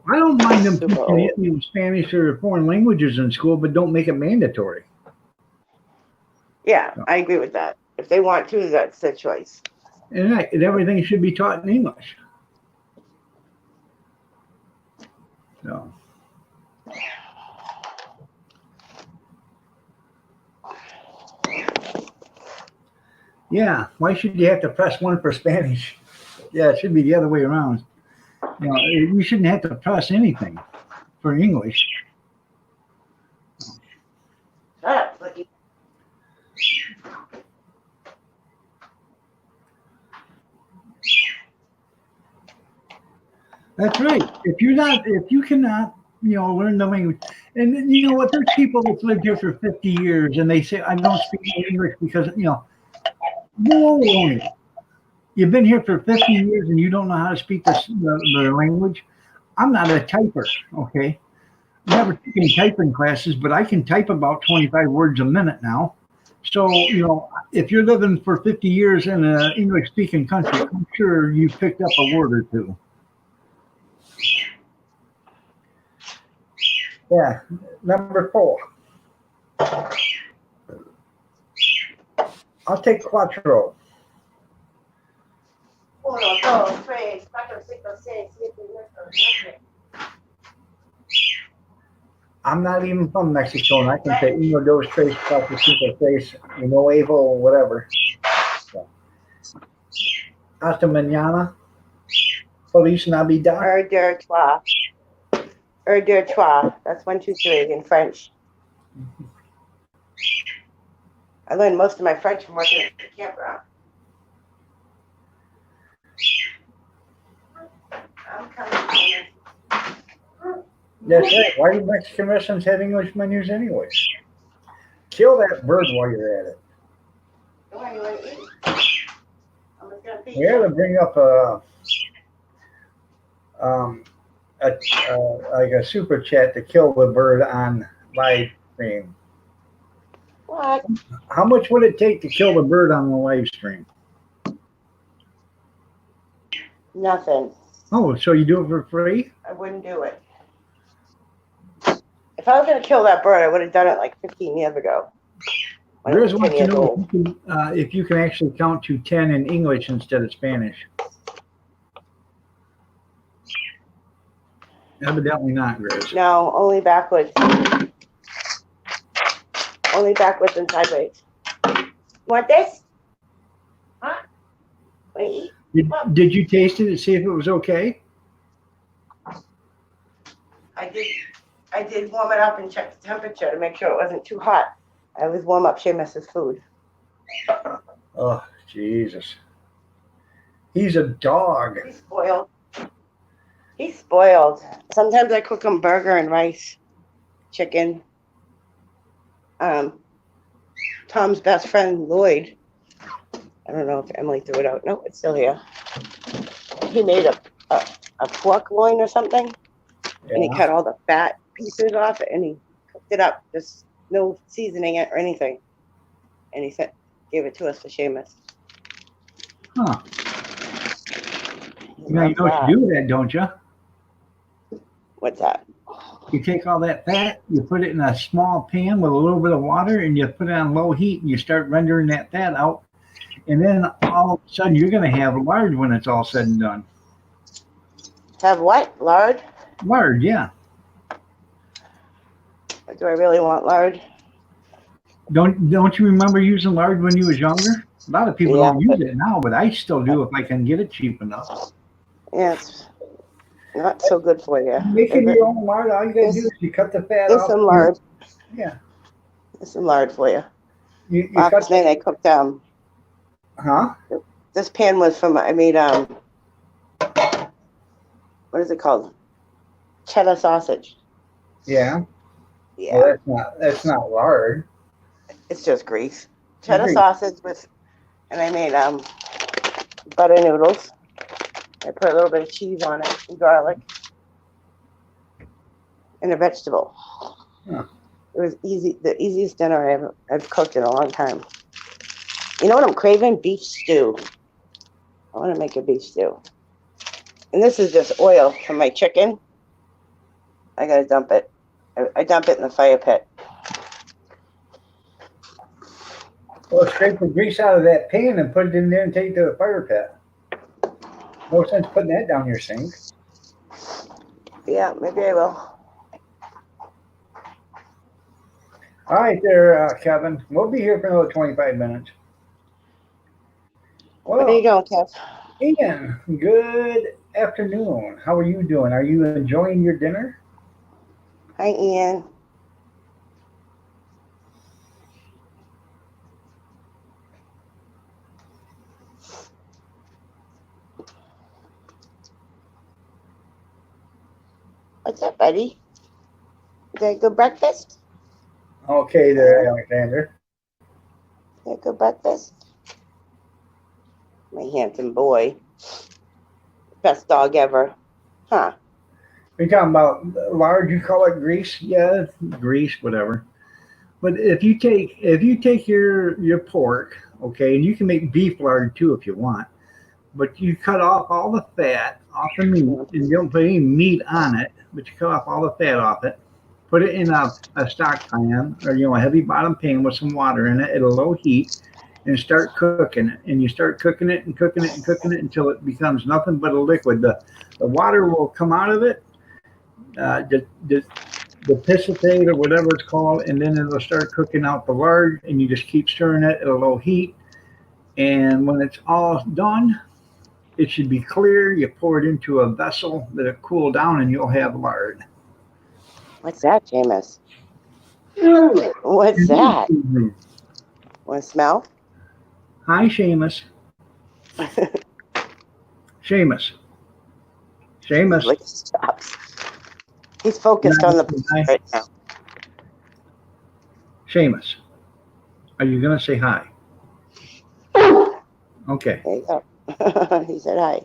I don't mind them Super teaching old. you Spanish or foreign languages in school, but don't make it mandatory. Yeah, I agree with that. If they want to, that's their choice. And everything should be taught in English. So. Yeah, why should you have to press 1 for Spanish? Yeah, it should be the other way around. You know, you shouldn't have to press anything for English. Shut up, Flicky. That's right. If you cannot, learn the language, and then, you know what? There's people that's lived here for 50 years, and they say I don't speak English because no, you've been here for 50 years and you don't know how to speak the language. I'm not a typer, okay? Never taken typing classes, but I can type about 25 words a minute now. So, if you're living for 50 years in an English-speaking country, I'm sure you picked up a word or two. Yeah, number 4. I'll take Quattro. 1, 2, 3, 4, 5, 6, 7, 8, 9. I'm not even from Mexico, and I can say uno, dos, tres, cuatro, cinco, seis, nuevo, whatever. So. Hasta mañana. Feliz Navidad. Heure de trois. Heure de trois. That's 1, 2, 3 in French. I learned most of my French from working at the campground. I'm coming. That's right. Why do Mexican restaurants have English menus anyways? Kill that bird while you're at it. What do you want to eat? I'm just gonna feed We had you. to bring up like a super chat to kill the bird on live stream. What? How much would it take to kill the bird on the live stream? Nothing. Oh, so you do it for free? I wouldn't do it. If I was gonna kill that bird, I would have done it like 15 years ago. When I There's was one 10 to years know old. if you can actually count to 10 in English instead of Spanish. Evidently not, Grizz. No, only backwards. Only backwards and sideways. Want this? Huh? Wait. Did you taste it to see if it was okay? I did warm it up and check the temperature to make sure it wasn't too hot. I always warm up Seamus's food. Oh, Jesus. He's a dog. He's spoiled. He's spoiled. Sometimes I cook him burger and rice, chicken. Tom's best friend, Lloyd. I don't know if Emily threw it out. No, it's still here. He made a pork loin or something, and he Yeah. cut all the fat pieces off and he cooked it up, just no seasoning it or anything. And he gave it to us for Seamus. Huh. Now you know what you do with that, don't you? What's that? You take all that fat, you put it in a small pan with a little bit of water, and you put it on low heat, and you start rendering that fat out. And then all of a sudden, you're going to have lard when it's all said and done. Have what? Lard? Lard, yeah. Or do I really want lard? Don't you remember using lard when you was younger? A lot of people Yeah, don't use it now, but I still do if I can get it cheap enough. Yes. Not so good for you. Making your own lard, all you gotta do is you cut the fat There's off. some lard. Yeah. There's some lard for you. You Last cut, night I cooked huh? this pan was from I made what is it called? Cheddar sausage. Yeah. Yeah, Well, that's not lard. it's just grease. Cheddar Grease. sausage with, and I made butter noodles. I put a little bit of cheese on it and garlic and a vegetable. Huh. It was easy, the easiest dinner I've cooked in a long time. You know what I'm craving? Beef stew. I want to make a beef stew. And this is just oil from my chicken. I gotta dump it. I dump it in the fire pit. Well, scrape the grease out of that pan and put it in there and take it to the fire pit. No sense putting that down your sink. Yeah, maybe I will. All right there, Kevin. We'll be here for another 25 minutes. What are you Well, doing, Kev? Ian, good afternoon. How are you doing? Are you enjoying your dinner? Hi, Ian. What's up, buddy? Is that a good breakfast? Okay there, Alexander. Is that a good breakfast? My handsome boy. Best dog ever. Huh. You're talking about lard, you call it grease? Yeah, grease, whatever. But if you take your pork, okay, and you can make beef lard too if you want, but you cut off all the fat off the meat, and you don't put any meat on it, but you cut off all the fat off it, put it in a stock pan or a heavy bottom pan with some water in it at a low heat, and start cooking it. And you start cooking it and cooking it and cooking it until it becomes nothing but a liquid. The water will come out of it, the precipitate or whatever it's called, and then it'll start cooking out the lard, and you just keep stirring it at a low heat. And when it's all done, it should be clear. You pour it into a vessel, let it cool down, and you'll have lard. What's that, Jameis? What's that? Mhm. Want to smell? Hi, Seamus. Seamus. Seamus. Lick his chops. He's focused on the Hi. right now. Seamus. Are you going to say hi? Okay. There you go. He said hi.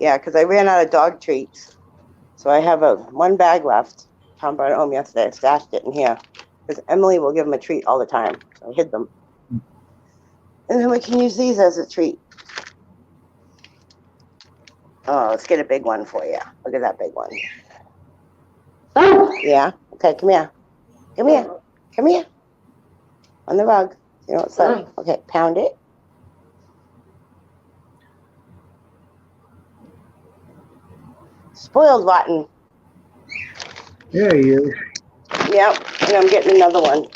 Yeah, because I ran out of dog treats. So I have one bag left. Tom brought it home yesterday. I stashed it in here. Because Emily will give him a treat all the time. So I hid them. And then we can use these as a treat. Oh, let's get a big one for you. Look at that big one. Yeah? Okay, come here. Come here. Come here. On the rug. You know what's like? Okay, pound it. Spoiled rotten. There he is. Yep, and I'm getting another one.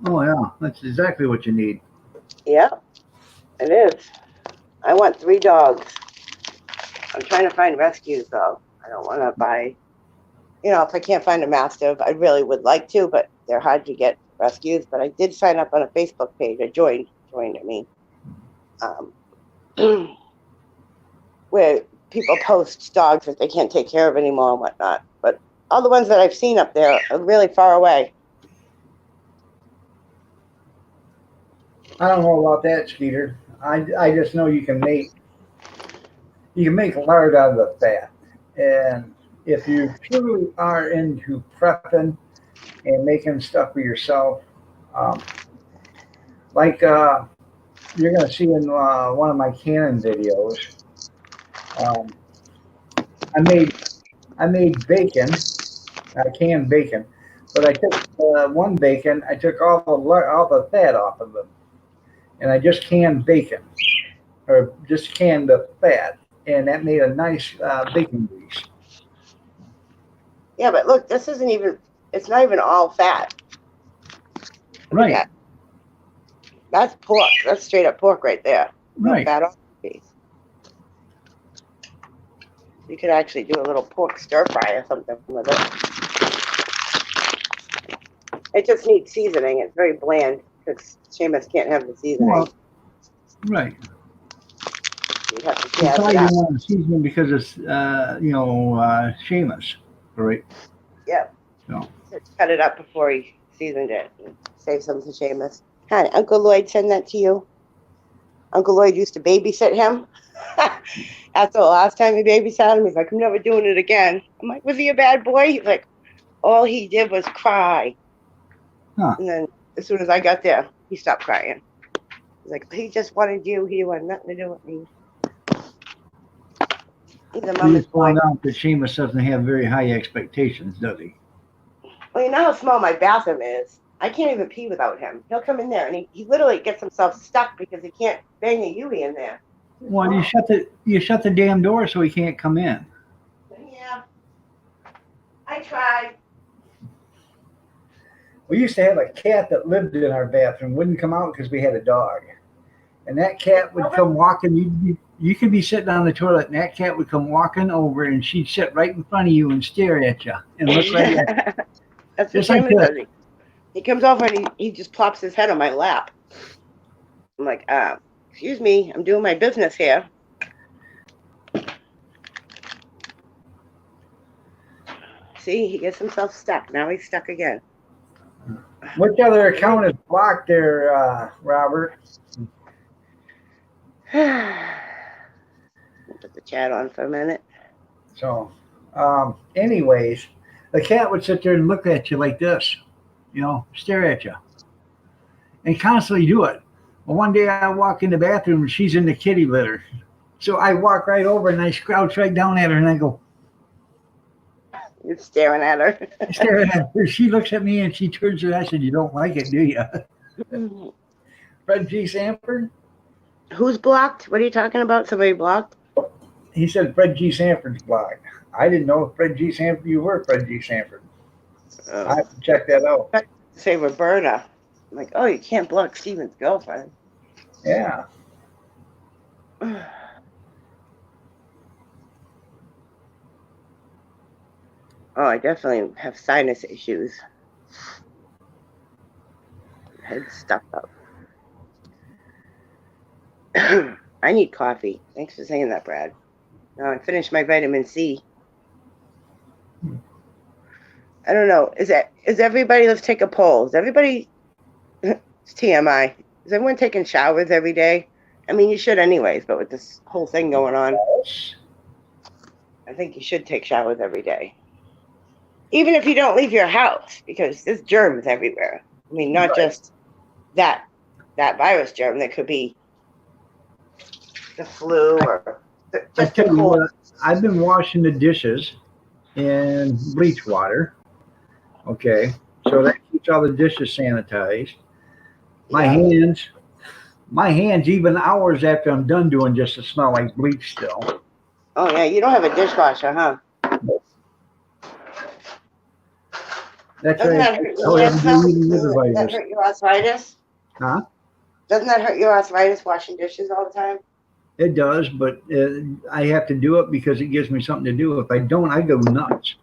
Oh, yeah. That's exactly what you need. Yeah, it is. I want 3 dogs. I'm trying to find rescues, though. I don't want to buy, if I can't find a Mastiff, I really would like to, but they're hard to get rescues. But I did sign up on a Facebook page. I joined, I mean, where people post dogs that they can't take care of anymore and whatnot. But all the ones that I've seen up there are really far away. I don't know about that, Skeeter. I just know you can make lard out of the fat. And if you truly are into prepping and making stuff for yourself, like you're going to see in one of my Canon videos, I made bacon, canned bacon, but I took one bacon, I took all the fat off of it, and I just canned bacon, or just canned the fat, and that made a nice bacon grease. Yeah, but look, this isn't even, it's not even all fat. Right. Yeah. That's pork. That's straight up pork right there. No Right. fat on. piece. You could actually do a little pork stir fry or something with it. It just needs seasoning. It's very bland because Seamus can't have the seasoning. Well, right. You'd have to You jazz probably it up. don't want to season because it's, Seamus, right? Yep. No. So cut it up before he seasoned it. Save some for Seamus. Hi, Uncle Lloyd send that to you. Uncle Lloyd used to babysit him. After the last time he babysat him, he's like, I'm never doing it again. I'm like, was he a bad boy? He's like, all he did was cry. Huh. And then as soon as I got there, he stopped crying. He's like, he just wanted you. He wanted nothing to do with me. He's a We mama's just boy. found out that Seamus doesn't have very high expectations, does he? Well, you know how small my bathroom is. I can't even pee without him. He'll come in there and he literally gets himself stuck because he can't bang a Yui in there. Well, you shut the damn door so he can't come in. Yeah. I tried. We used to have a cat that lived in our bathroom, wouldn't come out because we had a dog. And that cat would come walking. You could be sitting on the toilet, and that cat would come walking over, and she'd sit right in front of you and stare at you and look right at you. That's the Just like same as that. he comes over and he just plops his head on my lap. I'm like, excuse me, I'm doing my business here. See, he gets himself stuck. Now he's stuck again. Which other account is blocked there, Robert? Put the chat on for a minute. So, anyways, the cat would sit there and look at you like this, stare at you, and constantly do it. Well, one day I walk in the bathroom and she's in the kitty litter. So I walk right over and I crouch right down at her and I go, You're staring at her. staring at her. She looks at me and she turns her. I said, "You don't like it, do you?" Fred G. Sanford? Who's blocked? What are you talking about? Somebody blocked? He said Fred G. Sanford's blocked. I didn't know Fred G. Sanford. You were Fred G. Sanford. I have to check that out. Say Roberta. I'm like, oh, you can't block Steven's girlfriend. Yeah. Oh, I definitely have sinus issues. Head stuck up. I need coffee. Thanks for saying that, Brad. Now I finished my vitamin C. I don't know. Is everybody, let's take a poll. Is everybody, it's TMI, is everyone taking showers every day? I mean, you should anyways, but with this whole thing going on, I think you should take showers every day. Even if you don't leave your house, because there's germs everywhere. I mean, not just that virus germ. That could be the flu or just a cold. I've been washing the dishes in bleach water. Okay, so that keeps all the dishes sanitized. My hands, even hours after I'm done doing, just to smell like bleach still. Oh yeah, you don't have a dishwasher, huh? That's Doesn't right. that hurt your hands, though? Doesn't that hurt your arthritis? Huh? Doesn't that hurt your arthritis washing dishes all the time? It does, but I have to do it because it gives me something to do. If I don't, I go nuts.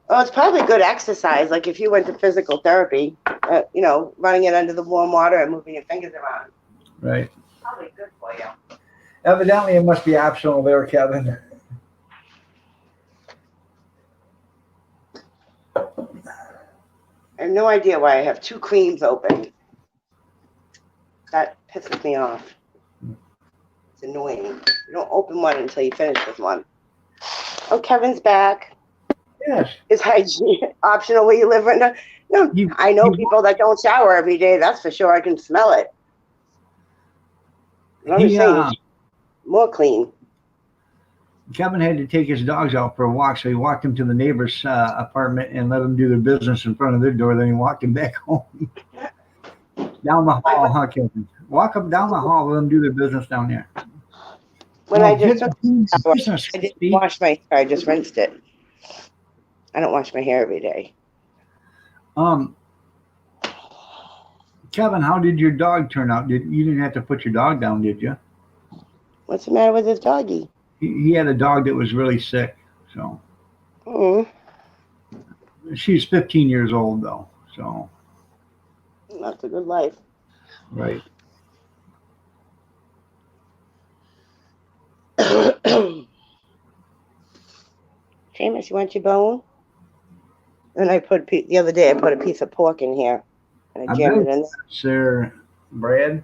Oh, it's probably good exercise. Like if you went to physical therapy, running it under the warm water and moving your fingers around. Right. Probably good for you. Evidently, it must be optional there, Kevin. I have no idea why I have two creams open. That pisses me off. It's annoying. You don't open one until you finish with one. Oh, Kevin's back. Yes. Is hygiene optional where you live right now? No, I know people that don't shower every day. That's for sure. I can smell it. I'm just saying, more clean. Kevin had to take his dogs out for a walk, so he walked them to the neighbor's apartment and let them do their business in front of their door. Then he walked them back home. Down the hall, huh, Kevin? Walk them down the hall, let them do their business down there. When I just took a shower, I didn't wash my hair. I just rinsed it. I don't wash my hair every day. Kevin, how did your dog turn out? You didn't have to put your dog down, did you? What's the matter with his doggy? He had a dog that was really sick. So Mm, she's 15 years old though. So that's a good life. right. Seamus, you want your bone? And the other day I put a piece of pork in here and I I jammed bet it in Sir Brad.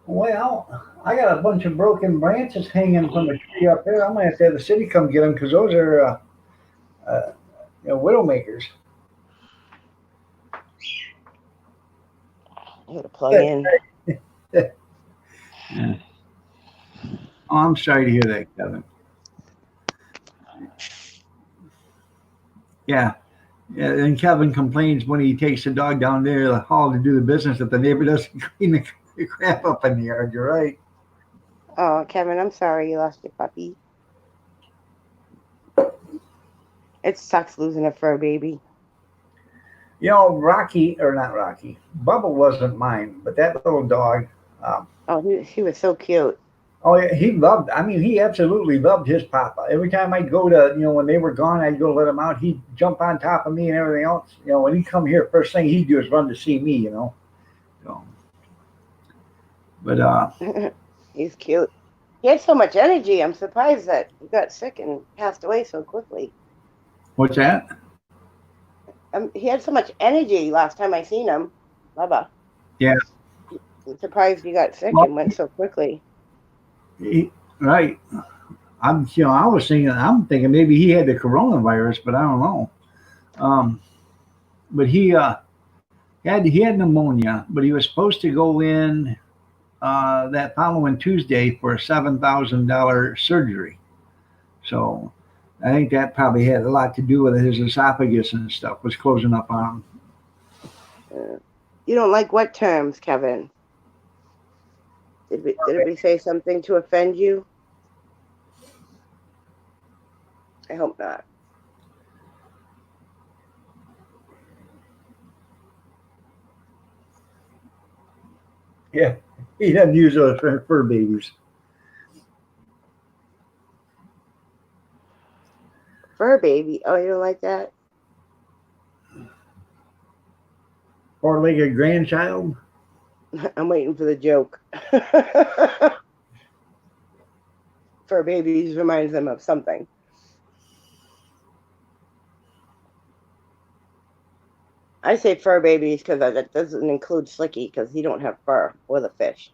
Well, I got a bunch of broken branches hanging from a tree up there. I'm gonna have to have the city come get them because those are, widow makers. I gotta plug in. Yeah. Oh, I'm sorry to hear that, Kevin. Yeah. Yeah, and Kevin complains when he takes the dog down there to the hall to do the business that the neighbor doesn't clean the crap up in the yard. You're right. Oh, Kevin, I'm sorry you lost your puppy. It sucks losing a fur baby. Rocky, or not Rocky, Bubba wasn't mine, but that little dog, Oh, he was so cute. oh, yeah, he absolutely loved his papa. Every time I'd go to, when they were gone, I'd go let him out. He'd jump on top of me and everything else. When he'd come here, first thing he'd do is run to see me, So, but, He's cute. He had so much energy. I'm surprised that he got sick and passed away so quickly. what's that? He had so much energy last time I seen him. Bubba. Yeah. I'm surprised he got sick and went so quickly. Right. I'm thinking maybe he had the coronavirus, but I don't know. But he had pneumonia, but he was supposed to go in that following Tuesday for a $7,000 surgery. So I think that probably had a lot to do with it. His esophagus and stuff was closing up on him. You don't like what terms, Kevin? Did we say something to offend you? I hope not. Yeah, he doesn't use those for fur babies. Fur baby? Oh, you don't like that? Four-legged grandchild. I'm waiting for the joke. Fur babies reminds them of something. I say fur babies because that doesn't include Slicky because he don't have fur or the fish.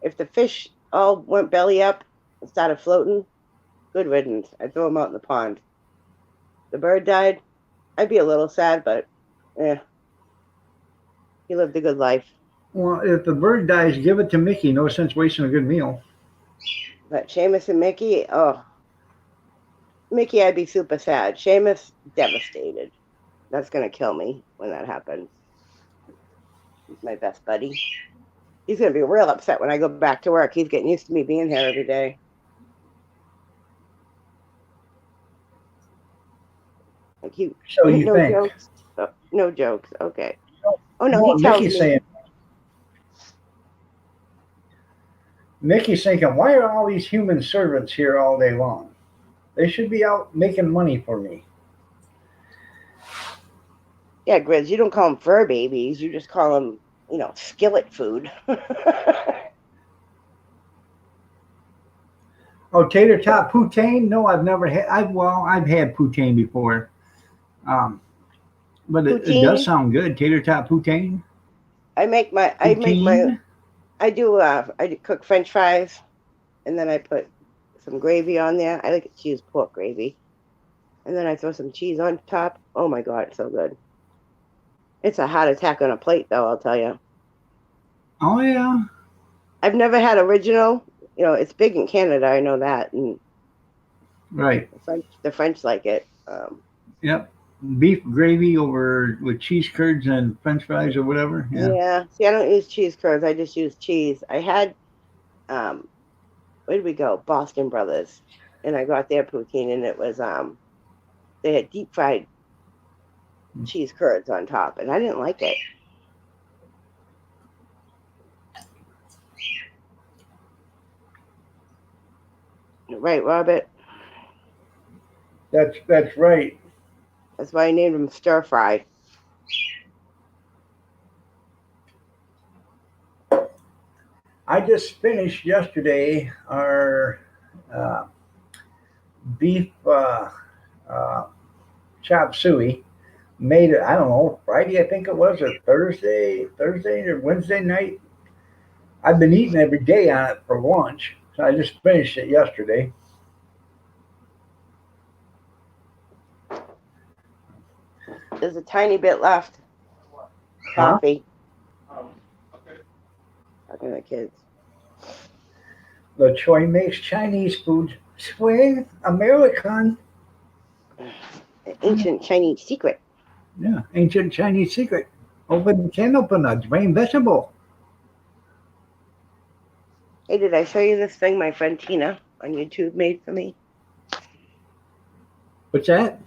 If the fish all went belly up and started floating, good riddance. I'd throw him out in the pond. The bird died. I'd be a little sad, but he lived a good life. Well, if the bird dies, give it to Mickey. No sense wasting a good meal. But Seamus and Mickey, Mickey, I'd be super sad. Seamus, devastated. That's going to kill me when that happens. He's my best buddy. He's going to be real upset when I go back to work. He's getting used to me being here every day. Like you think? Jokes? Oh, no jokes. Okay. Oh no, he tells me. Mickey's thinking, why are all these human servants here all day long? They should be out making money for me. Yeah, Grizz, you don't call them fur babies. You just call them, skillet food. Oh, tater tot poutine? No, I've never had. I've had poutine before. But it does sound good. Tater tot poutine. I cook French fries, and then I put some gravy on there. I like it to use pork gravy, and then I throw some cheese on top. Oh my God, it's so good. It's a heart attack on a plate, though, I'll tell you. Oh yeah. I've never had original. It's big in Canada. I know that, and right. The French like it. Yep. Beef gravy with cheese curds and French fries or whatever. Yeah. See, I don't use cheese curds. I just use cheese. I had, where did we go? Boston Brothers, and I got their poutine, and it was they had deep fried cheese curds on top, and I didn't like it. Right, Robert? That's right. That's why I named him Stir Fry. I just finished yesterday our beef chop suey. Made it, I don't know, Friday I think it was, or Thursday or Wednesday night. I've been eating every day on it for lunch, so I just finished it yesterday. There's a tiny bit left. Huh? Coffee. Talking to the kids. The Choi makes Chinese food. Swing American. An ancient Chinese secret. Yeah, ancient Chinese secret. Can open a drain vegetable. Hey, did I show you this thing my friend Tina on YouTube made for me? What's that?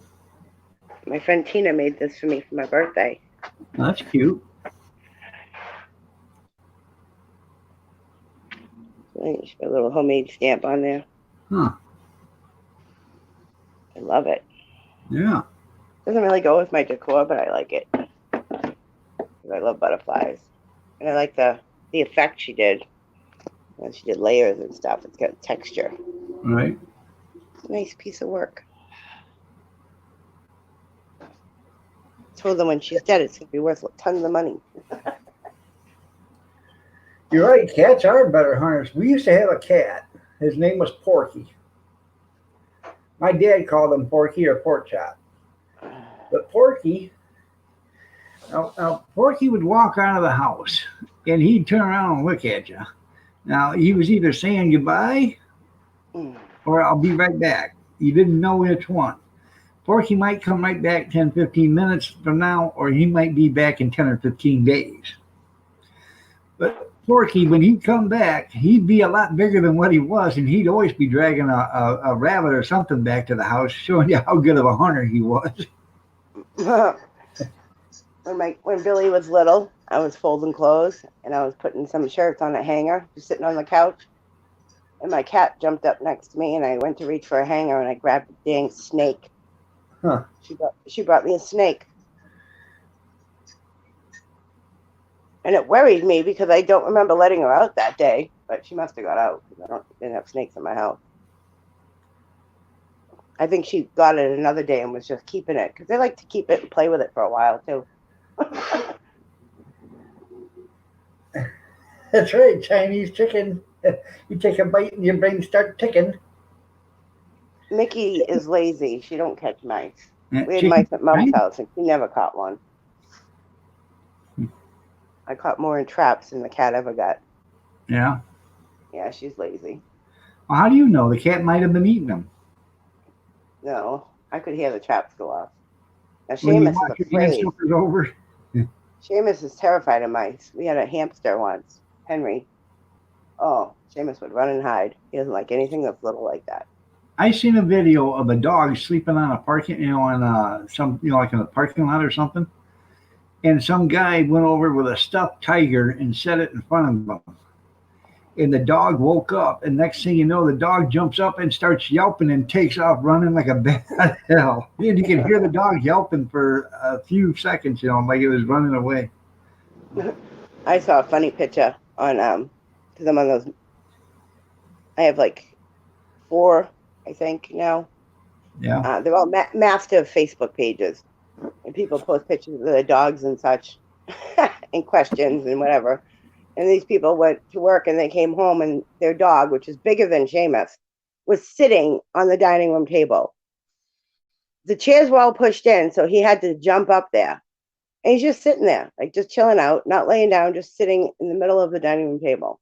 My friend Tina made this for me for my birthday. That's cute. She put a little homemade stamp on there. Huh. I love it. Yeah. Doesn't really go with my decor, but I like it. 'Cause I love butterflies. And I like the effect she did. When she did layers and stuff. It's got texture. Right. It's a nice piece of work. Told them when she's dead, it's going to be worth tons of money. You're right. Cats are better hunters. We used to have a cat. His name was Porky. My dad called him Porky or Pork Chop. But Porky, now Porky would walk out of the house and he'd turn around and look at you. Now, he was either saying goodbye or I'll be right back. You didn't know which one. Porky might come right back 10, 15 minutes from now, or he might be back in 10 or 15 days. But Porky, when he'd come back, he'd be a lot bigger than what he was, and he'd always be dragging a rabbit or something back to the house, showing you how good of a hunter he was. When Billy was little, I was folding clothes, and I was putting some shirts on a hanger, just sitting on the couch, and my cat jumped up next to me, and I went to reach for a hanger, and I grabbed a dang snake. Huh. She brought me a snake. And it worried me because I don't remember letting her out that day, but she must have got out because I didn't have snakes in my house. I think she got it another day and was just keeping it because they like to keep it and play with it for a while too. That's right, Chinese chicken. You take a bite and your brain starts ticking. Mickey is lazy. She don't catch mice. Yeah, We had chicken, mice at Mom's right? house and she never caught one. I caught more in traps than the cat ever got. Yeah. Yeah, she's lazy. Well, how do you know? The cat might have been eating them. No, I could hear the traps go off. Now When you Seamus watch is your afraid. grandchildren over. Seamus is terrified of mice. We had a hamster once, Henry. Oh, Seamus would run and hide. He doesn't like anything that's little like that. I seen a video of a dog sleeping on a parking, on some, like in a parking lot or something. And some guy went over with a stuffed tiger and set it in front of him. And the dog woke up, and next thing you know, the dog jumps up and starts yelping and takes off running like a bad hell. And you can hear the dog yelping for a few seconds, like it was running away. I saw a funny picture on because I'm on those. I have like 4, I think now. Yeah. They're all massive Facebook pages, and people post pictures of their dogs and such, and questions and whatever. And these people went to work and they came home and their dog, which is bigger than Seamus, was sitting on the dining room table. The chairs were all pushed in, so he had to jump up there. And he's just sitting there, like just chilling out, not laying down, just sitting in the middle of the dining room table.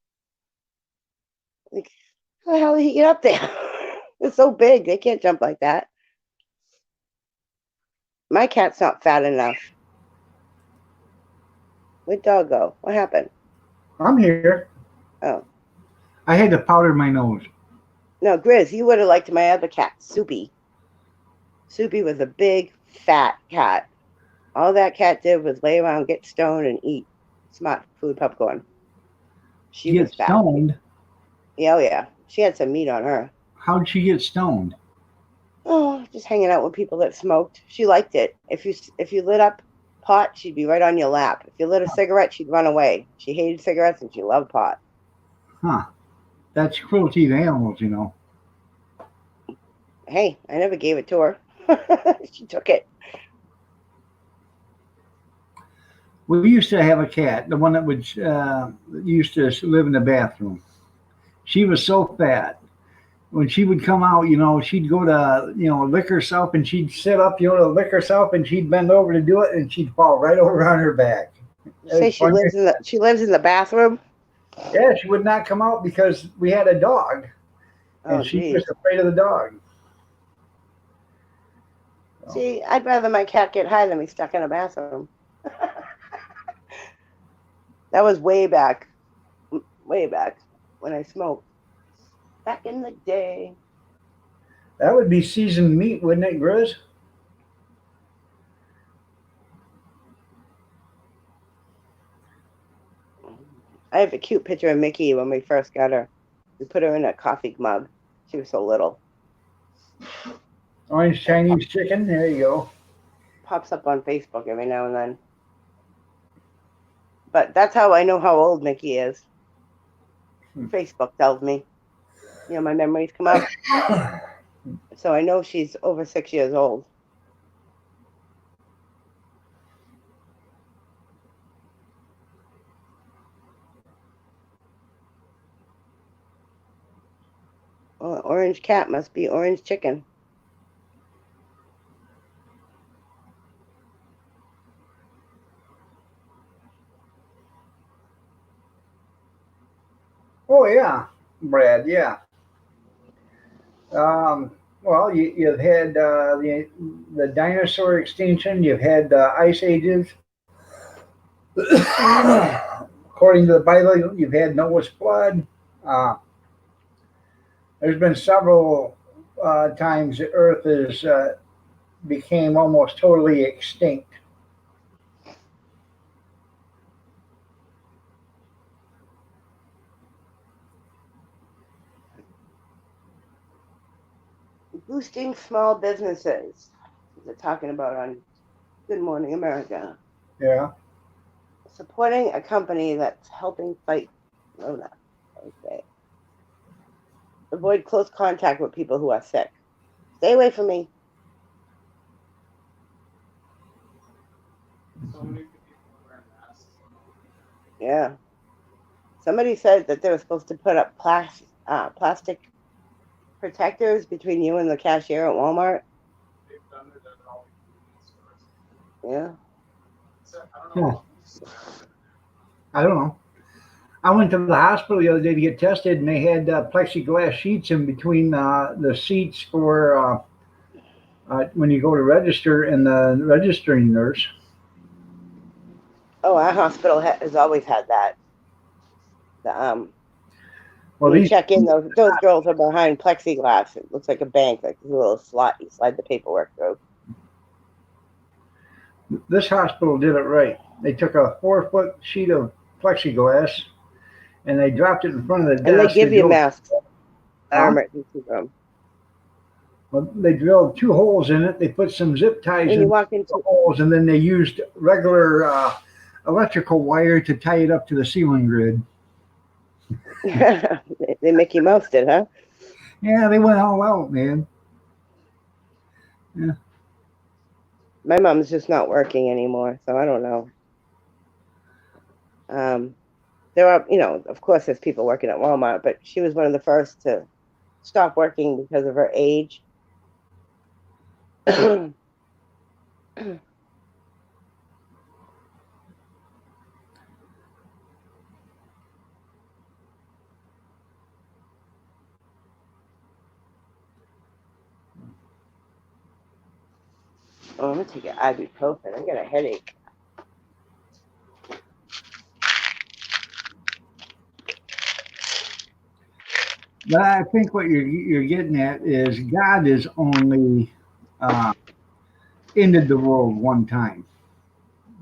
Like, how the hell did he get up there? It's so big, they can't jump like that. My cat's not fat enough. Where'd dog go? What happened? I'm here. Oh. I had to powder my nose. No, Grizz, you would have liked my other cat, Soupy. Soupy was a big, fat cat. All that cat did was lay around, get stoned, and eat smart food popcorn. She was Get fat. stoned. Yeah, oh yeah. She had some meat on her. How'd she get stoned? Oh, just hanging out with people that smoked. She liked it. If you lit up pot, she'd be right on your lap. If you lit a cigarette, she'd run away. She hated cigarettes and she loved pot. Huh. That's cruelty to animals, you know. Hey, I never gave it to her. She took it. We used to have a cat, the one that would used to live in the bathroom. She was so fat. When she would come out, you know, she'd go to, you know, lick herself, and she'd sit up, you know, to lick herself, and she'd bend over to do it, and she'd fall right over on her back. Say she lives in the bathroom. Yeah, she would not come out because we had a dog, and Oh, she geez. was afraid of the dog. See, I'd rather my cat get high than be stuck in a bathroom. That was way back when I smoked. Back in the day. That would be seasoned meat, wouldn't it, Grizz? I have a cute picture of Mickey when we first got her. We put her in a coffee mug. She was so little. Orange Chinese chicken. There you go. Pops up on Facebook every now and then. But that's how I know how old Mickey is. Facebook tells me. You know, my memories come up. So I know she's over 6 years old. Oh, orange cat must be orange chicken. Oh yeah, Brad. Yeah. Well, you've had the dinosaur extinction. You've had ice ages. According to the Bible, you've had Noah's flood. There's been several times the Earth is became almost totally extinct. Boosting small businesses. They're talking about on Good Morning America. Yeah. Supporting a company that's helping fight Rona. Okay. Avoid close contact with people who are sick. Stay away from me. Yeah. Somebody said that they were supposed to put up plastic protectors between you and the cashier at Walmart. Yeah. I don't know. I went to the hospital the other day to get tested, and they had plexiglass sheets in between the seats for when you go to register, and the registering nurse. Oh, our hospital has always had that. Well, When you check in, those girls are behind plexiglass. It looks like a bank, like a little slot you slide the paperwork through. This hospital did it right. They took a 4-foot sheet of plexiglass, and they dropped it in front of the desk. And they give you masks. Emergency room. Well, they drilled 2 holes in it. They put some zip ties in the holes, and then they used regular electrical wire to tie it up to the ceiling grid. They Mickey Mouse did, huh? Yeah, they went all out, man. Yeah. My mom's just not working anymore, so I don't know. There are, you know, of course, there's people working at Walmart, but she was one of the first to stop working because of her age. Oh, I'm gonna take an ibuprofen. I got a headache. But I think what you're getting at is God has only ended the world one time,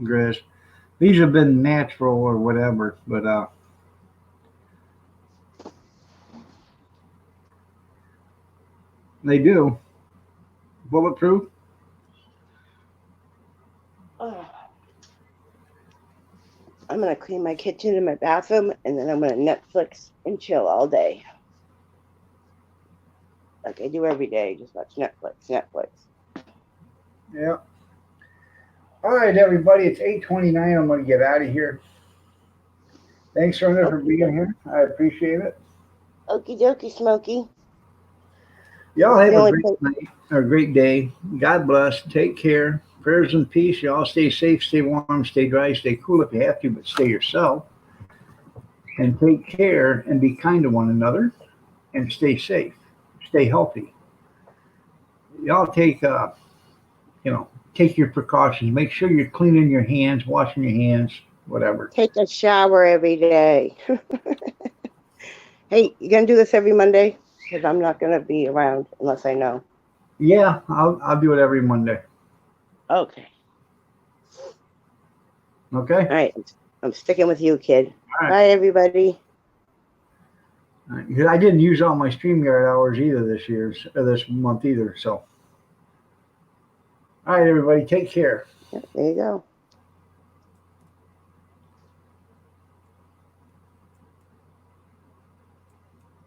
Grizz. These have been natural or whatever, but They do. Bulletproof. Oh. I'm gonna clean my kitchen and my bathroom, and then I'm gonna Netflix and chill all day, like I do every day. Just watch Netflix. Yeah. All right, everybody. It's 8:29. I'm going to get out of here. Thanks, Rhonda, for being here. I appreciate it. Okie dokie, Smokey. Y'all have The a only great night or a great day. God bless. Take care. Prayers and peace. Y'all stay safe, stay warm, stay dry, stay cool if you have to, but stay yourself. And take care and be kind to one another and stay safe. Stay healthy. Y'all take take your precautions. Make sure you're cleaning your hands, washing your hands, whatever. Take a shower every day. Hey, you gonna do this every Monday? Because I'm not gonna be around unless I know. Yeah, I'll do it every Monday. Okay. Okay? All right. I'm sticking with you, kid. All right. Bye, everybody. All right. 'Cause I didn't use all my StreamYard hours either this month either. So, all right, everybody, take care. Yep, there you go.